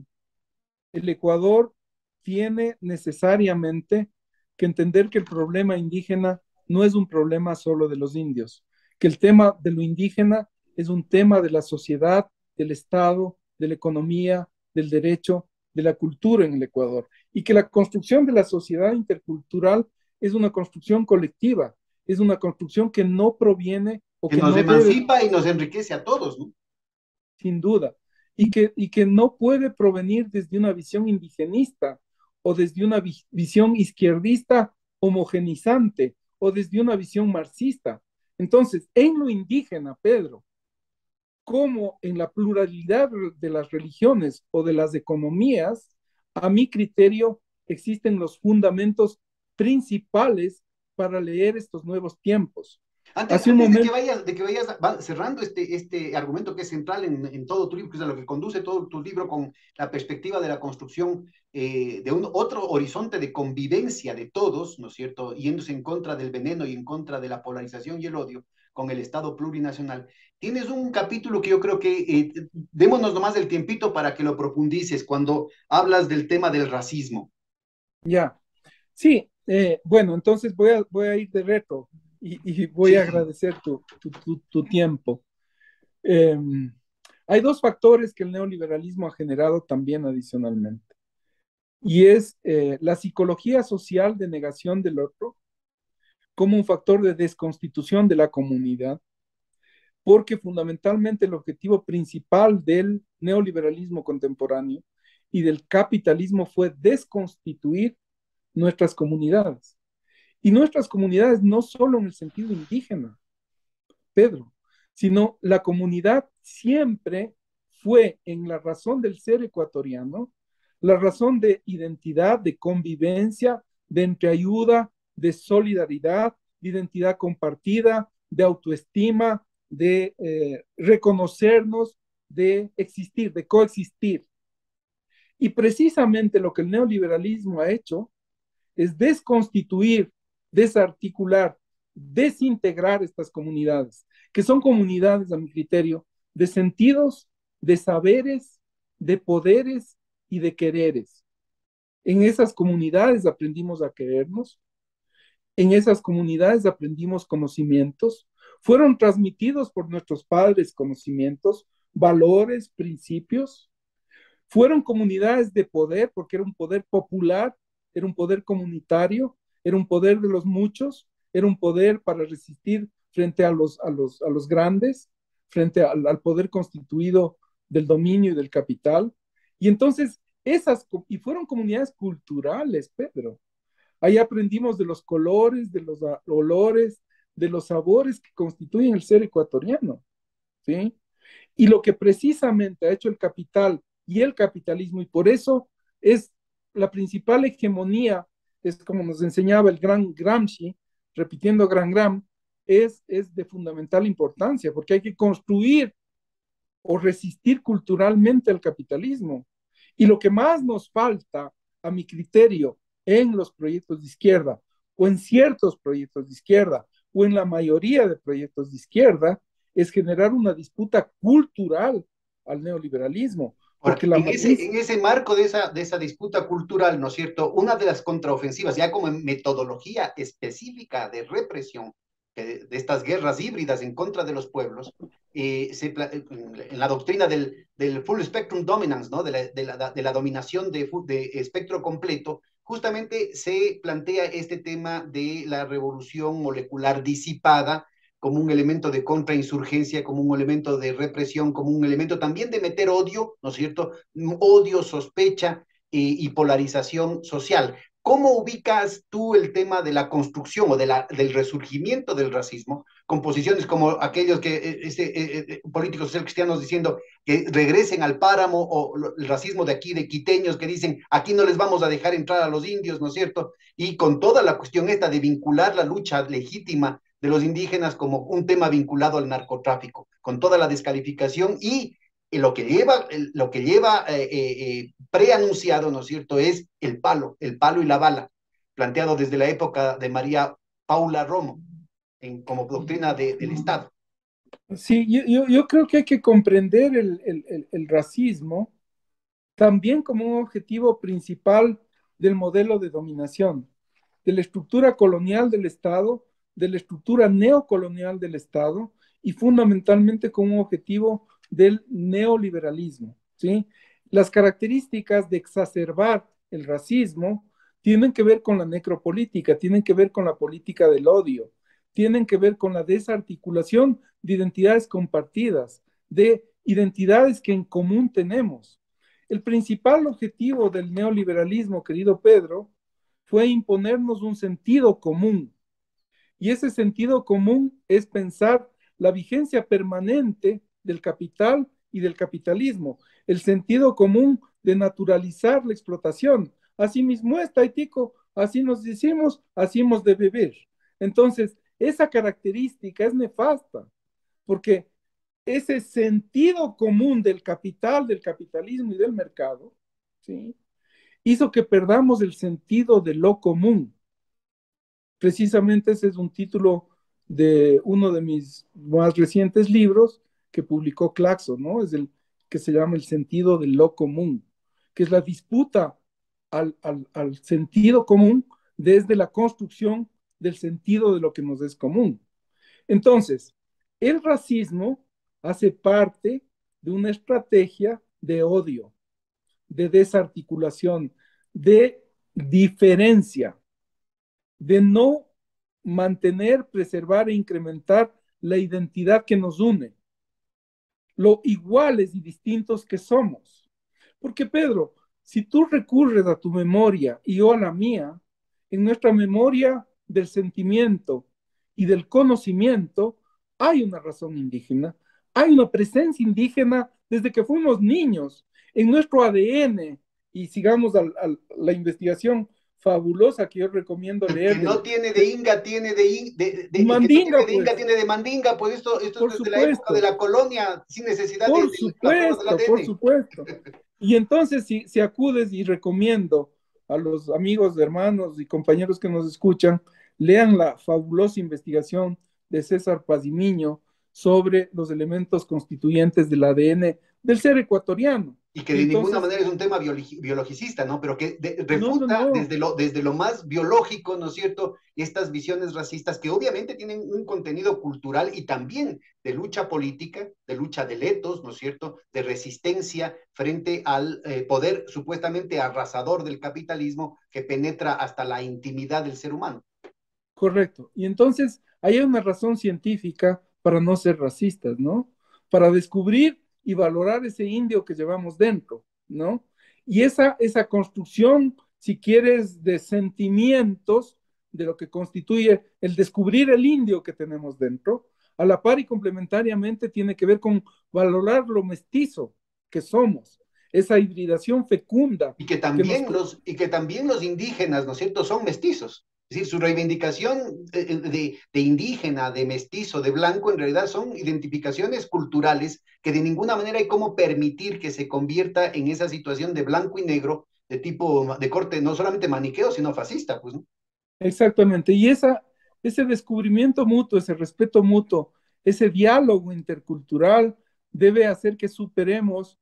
el Ecuador tiene necesariamente que entender que el problema indígena no es un problema solo de los indios, que el tema de lo indígena es un tema de la sociedad, del Estado, de la economía, del derecho, de la cultura en el Ecuador, y que la construcción de la sociedad intercultural es una construcción colectiva, es una construcción que no proviene o Que que nos no debe, emancipa y nos enriquece a todos, ¿no? sin duda, y que no puede provenir desde una visión indigenista o desde una visión izquierdista homogenizante o desde una visión marxista. Entonces, en lo indígena, Pedro, como en la pluralidad de las religiones o de las economías, a mi criterio existen los fundamentos principales para leer estos nuevos tiempos. Antes, Hace un antes momento, de que vayas cerrando este argumento que es central en todo tu libro, que es a lo que conduce todo tu libro con la perspectiva de la construcción de un otro horizonte de convivencia de todos, ¿no es cierto?, yéndose en contra del veneno y en contra de la polarización y el odio con el Estado plurinacional. Tienes un capítulo que yo creo que démonos nomás el tiempito para que lo profundices cuando hablas del tema del racismo. ya, sí, bueno, entonces voy a ir de reto y voy Sí, a sí. agradecer tu tiempo. Eh, Hay dos factores que el neoliberalismo ha generado también adicionalmente, y es la psicología social de negación del otro como un factor de desconstitución de la comunidad, porque fundamentalmente el objetivo principal del neoliberalismo contemporáneo y del capitalismo fue desconstituir nuestras comunidades. Y nuestras comunidades no solo en el sentido indígena, Pedro, sino la comunidad siempre fue en la razón del ser ecuatoriano, la razón de identidad, de convivencia, de entreayuda, de solidaridad, de identidad compartida, de autoestima, de reconocernos, de existir, de coexistir. Y precisamente lo que el neoliberalismo ha hecho es desconstituir, desarticular, desintegrar estas comunidades, que son comunidades, a mi criterio, de sentidos, de saberes, de poderes y de quereres. En esas comunidades aprendimos a querernos, en esas comunidades aprendimos conocimientos, fueron transmitidos por nuestros padres conocimientos, valores, principios, fueron comunidades de poder, porque era un poder popular, era un poder comunitario, era un poder de los muchos, era un poder para resistir frente a los grandes, frente al poder constituido del dominio y del capital. Y entonces, y fueron comunidades culturales, Pedro. Ahí aprendimos de los colores, de los olores, de los sabores que constituyen el ser ecuatoriano, ¿sí? Y lo que precisamente ha hecho el capital y el capitalismo, y por eso es la principal hegemonía, es como nos enseñaba el gran Gramsci, repitiendo Gran Gram, es de fundamental importancia, porque hay que construir o resistir culturalmente al capitalismo. Y lo que más nos falta, a mi criterio, en los proyectos de izquierda, o en ciertos proyectos de izquierda, o en la mayoría de proyectos de izquierda, es generar una disputa cultural al neoliberalismo. Ahora, Porque la en ese marco de esa disputa cultural, ¿no es cierto? Una de las contraofensivas, ya como metodología específica de represión de estas guerras híbridas en contra de los pueblos, en la doctrina del full spectrum dominance, ¿no? De la dominación de espectro completo, justamente se plantea este tema de la revolución molecular disipada como un elemento de contrainsurgencia, como un elemento de represión, como un elemento también de meter odio, ¿no es cierto? Odio, sospecha y polarización social. ¿Cómo ubicas tú el tema de la construcción o del resurgimiento del racismo con posiciones como aquellos políticos social cristianos diciendo que regresen al páramo, o el racismo de aquí, de quiteños que dicen aquí no les vamos a dejar entrar a los indios, ¿no es cierto? Y con toda la cuestión esta de vincular la lucha legítima de los indígenas como un tema vinculado al narcotráfico, con toda la descalificación y lo que lleva preanunciado, ¿no es cierto?, es el palo y la bala, planteado desde la época de María Paula Romo, como doctrina del Estado. Sí, yo creo que hay que comprender el racismo también como un objetivo principal del modelo de dominación, de la estructura colonial del Estado, de la estructura neocolonial del Estado y fundamentalmente como un objetivo del neoliberalismo, ¿sí? Las características de exacerbar el racismo tienen que ver con la necropolítica, tienen que ver con la política del odio, tienen que ver con la desarticulación de identidades compartidas, de identidades que en común tenemos. El principal objetivo del neoliberalismo, querido Pedro, fue imponernos un sentido común. Y ese sentido común es pensar la vigencia permanente del capital y del capitalismo, el sentido común de naturalizar la explotación. Así mismo es, Taitico, así nos decimos, así hemos de vivir. Entonces, esa característica es nefasta, porque ese sentido común del capital, del capitalismo y del mercado, ¿sí?, hizo que perdamos el sentido de lo común. Precisamente ese es un título de uno de mis más recientes libros que publicó Claxon, ¿no? Es el que se llama El sentido de lo común, que es la disputa al sentido común desde la construcción del sentido de lo que nos es común. Entonces, el racismo hace parte de una estrategia de odio, de desarticulación, de diferencia, de no mantener, preservar e incrementar la identidad que nos une, lo iguales y distintos que somos. Porque, Pedro, si tú recurres a tu memoria y yo a la mía, en nuestra memoria del sentimiento y del conocimiento hay una razón indígena, hay una presencia indígena desde que fuimos niños. En nuestro ADN, y sigamos la investigación fabulosa que yo recomiendo Que leer. no tiene de Inga, tiene de Mandinga, que no tiene de Inga, pues, tiene de Mandinga, pues esto por es desde la época de supuesto. la colonia, sin necesidad Por de las pruebas del supuesto, por ADN. supuesto. Y entonces, si acudes y recomiendo a los amigos, hermanos y compañeros que nos escuchan, lean la fabulosa investigación de César Pazimiño sobre los elementos constituyentes del ADN del ser ecuatoriano. Y que Y de ninguna entonces, manera es un tema biologicista, ¿no? Pero que no, no, refuta no, desde lo más biológico, ¿no es cierto?, estas visiones racistas que obviamente tienen un contenido cultural y también de lucha política, de lucha de letos, ¿no es cierto?, de resistencia frente al poder supuestamente arrasador del capitalismo que penetra hasta la intimidad del ser humano. correcto. Y entonces, hay una razón científica para no ser racistas, ¿no? Para descubrir y valorar ese indio que llevamos dentro, ¿no? Y esa construcción, si quieres, de sentimientos de lo que constituye el descubrir el indio que tenemos dentro, a la par y complementariamente tiene que ver con valorar lo mestizo que somos, esa hibridación fecunda que nos... Y que también los indígenas, ¿no es cierto?, son mestizos. Es decir, su reivindicación de indígena, de mestizo, de blanco, en realidad son identificaciones culturales que de ninguna manera hay cómo permitir que se convierta en esa situación de blanco y negro, de tipo, de corte no solamente maniqueo, sino fascista, pues, ¿no? Exactamente, y ese descubrimiento mutuo, ese respeto mutuo, ese diálogo intercultural debe hacer que superemos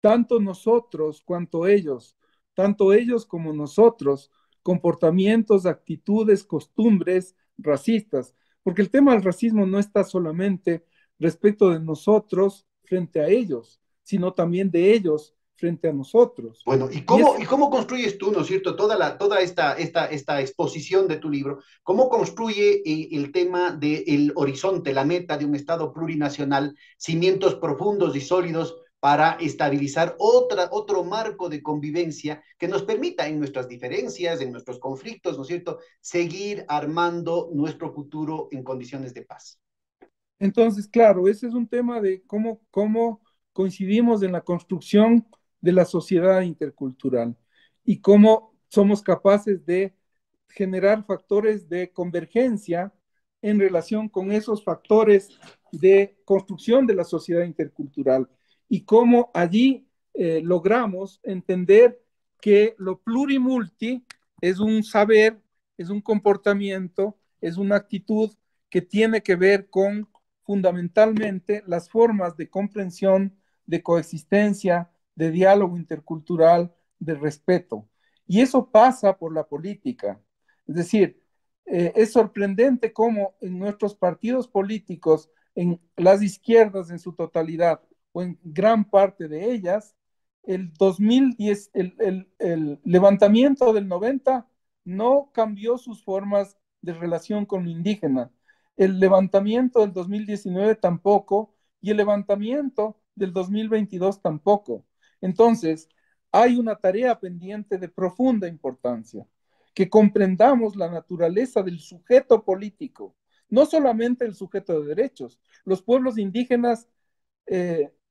tanto nosotros cuanto ellos, tanto ellos como nosotros, comportamientos, actitudes, costumbres racistas, porque el tema del racismo no está solamente respecto de nosotros frente a ellos, sino también de ellos frente a nosotros. Bueno, Y es y cómo construyes tú, ¿no es cierto?, toda esta exposición de tu libro, ¿cómo construye el tema del horizonte, la meta de un Estado plurinacional, cimientos profundos y sólidos para estabilizar otro marco de convivencia que nos permita en nuestras diferencias, en nuestros conflictos, ¿no es cierto?, seguir armando nuestro futuro en condiciones de paz? Entonces, claro, ese es un tema de cómo coincidimos en la construcción de la sociedad intercultural y cómo somos capaces de generar factores de convergencia en relación con esos factores de construcción de la sociedad intercultural y cómo allí logramos entender que lo plurimulti es un saber, es un comportamiento, es una actitud que tiene que ver con fundamentalmente las formas de comprensión, de coexistencia, de diálogo intercultural, de respeto. Y eso pasa por la política. Es decir, es sorprendente cómo en nuestros partidos políticos, en las izquierdas en su totalidad o en gran parte de ellas, el 2010, el levantamiento del 90 no cambió sus formas de relación con lo indígena. El levantamiento del 2019 tampoco, y el levantamiento del 2022 tampoco. Entonces, hay una tarea pendiente de profunda importancia, que comprendamos la naturaleza del sujeto político, no solamente el sujeto de derechos. Los pueblos indígenas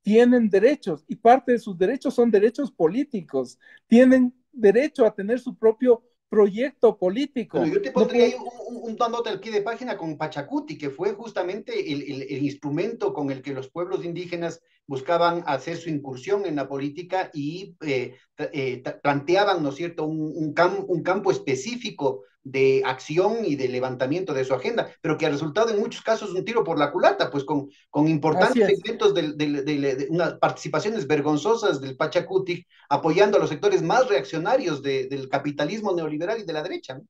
tienen derechos y parte de sus derechos son derechos políticos, tienen derecho a tener su propio proyecto Bueno, político. yo te No pondría ahí puede, una nota al pie de página con Pachacuti, que fue justamente el instrumento con el que los pueblos indígenas buscaban hacer su incursión en la política y planteaban, ¿no es cierto?, un campo específico de acción y de levantamiento de su agenda, pero que ha resultado en muchos casos un tiro por la culata, pues con así importantes es. segmentos de unas participaciones vergonzosas del Pachacuti apoyando a los sectores más reaccionarios del capitalismo neoliberal y de la derecha, ¿no?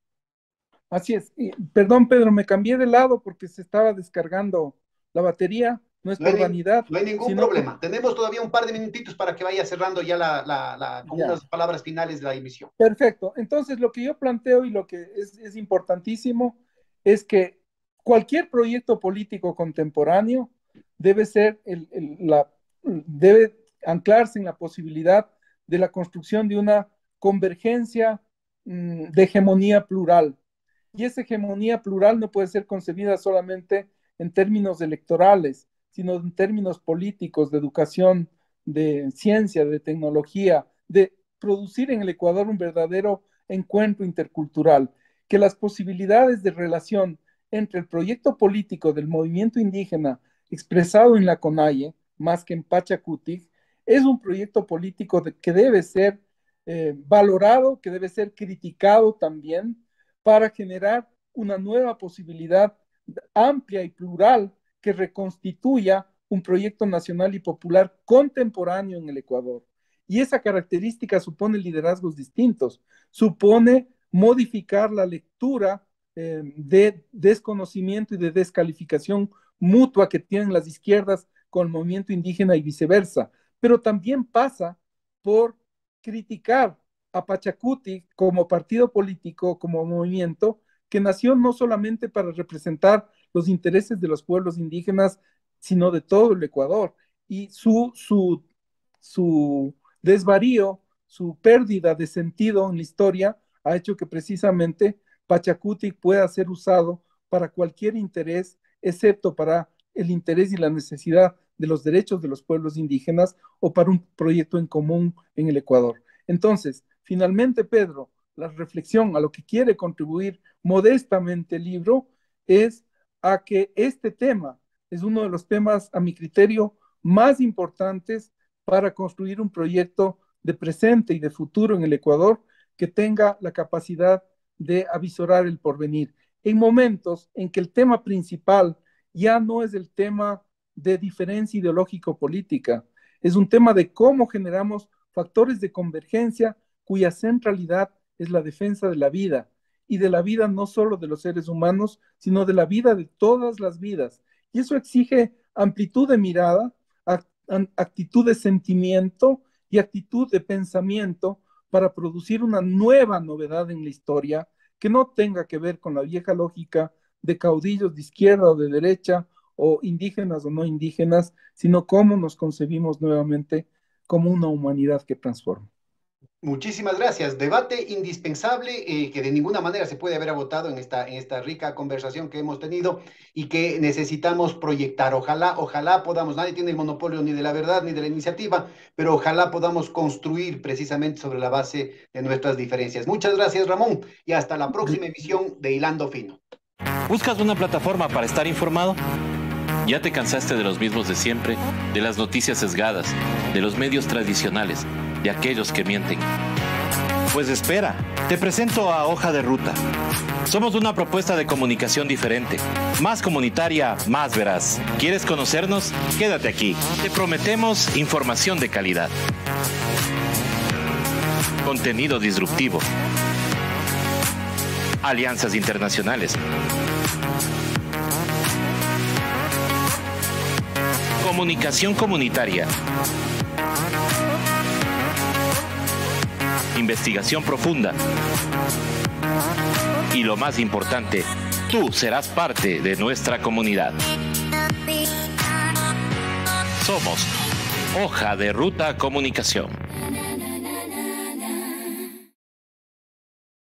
Así es. Y, perdón, Pedro, me cambié de lado porque se estaba descargando la batería. No es No hay, por vanidad, no hay ningún sino por... problema. Tenemos todavía un par de minutitos para que vaya cerrando ya con Ya, unas palabras finales de la emisión. perfecto. Entonces, lo que yo planteo y lo que es importantísimo es que cualquier proyecto político contemporáneo debe ser debe anclarse en la posibilidad de la construcción de una convergencia de hegemonía plural. Y esa hegemonía plural no puede ser concebida solamente en términos electorales, sino en términos políticos, de educación, de ciencia, de tecnología, de producir en el Ecuador un verdadero encuentro intercultural, que las posibilidades de relación entre el proyecto político del movimiento indígena expresado en la CONAIE, más que en Pachacutic, es un proyecto político que debe ser valorado, que debe ser criticado también para generar una nueva posibilidad amplia y plural que reconstituya un proyecto nacional y popular contemporáneo en el Ecuador. Y esa característica supone liderazgos distintos, supone modificar la lectura de desconocimiento y de descalificación mutua que tienen las izquierdas con el movimiento indígena y viceversa, pero también pasa por criticar a Pachacutic como partido político, como movimiento, que nació no solamente para representar los intereses de los pueblos indígenas, sino de todo el Ecuador. Y su desvarío, su pérdida de sentido en la historia, ha hecho que precisamente Pachacutic pueda ser usado para cualquier interés, excepto para el interés y la necesidad de los derechos de los pueblos indígenas o para un proyecto en común en el Ecuador. Entonces, finalmente, Pedro, la reflexión a lo que quiere contribuir modestamente el libro es a que este tema es uno de los temas, a mi criterio, más importantes para construir un proyecto de presente y de futuro en el Ecuador que tenga la capacidad de avisorar el porvenir. En momentos en que el tema principal ya no es el tema de diferencia ideológico-política, es un tema de cómo generamos factores de convergencia cuya centralidad es la defensa de la vida, y de la vida no solo de los seres humanos, sino de la vida de todas las vidas. Y eso exige amplitud de mirada, actitud de sentimiento y actitud de pensamiento para producir una nueva novedad en la historia que no tenga que ver con la vieja lógica de caudillos de izquierda o de derecha, o indígenas o no indígenas, sino cómo nos concebimos nuevamente como una humanidad que transforma. Muchísimas gracias. Debate indispensable que de ninguna manera se puede haber agotado en esta rica conversación que hemos tenido y que necesitamos proyectar. Ojalá podamos, nadie tiene el monopolio ni de la verdad ni de la iniciativa, pero ojalá podamos construir precisamente sobre la base de nuestras diferencias. Muchas gracias, Ramón, y hasta la próxima emisión de Hilando Fino. ¿Buscas una plataforma para estar informado? ¿Ya te cansaste de los mismos de siempre, de las noticias sesgadas, de los medios tradicionales, de aquellos que mienten? Pues espera, te presento a Hoja de Ruta. Somos una propuesta de comunicación diferente, más comunitaria, más veraz. ¿Quieres conocernos? Quédate aquí. Te prometemos información de calidad, contenido disruptivo, alianzas internacionales, comunicación comunitaria, investigación profunda y lo más importante, tú serás parte de nuestra comunidad. Somos Hoja de Ruta Comunicación.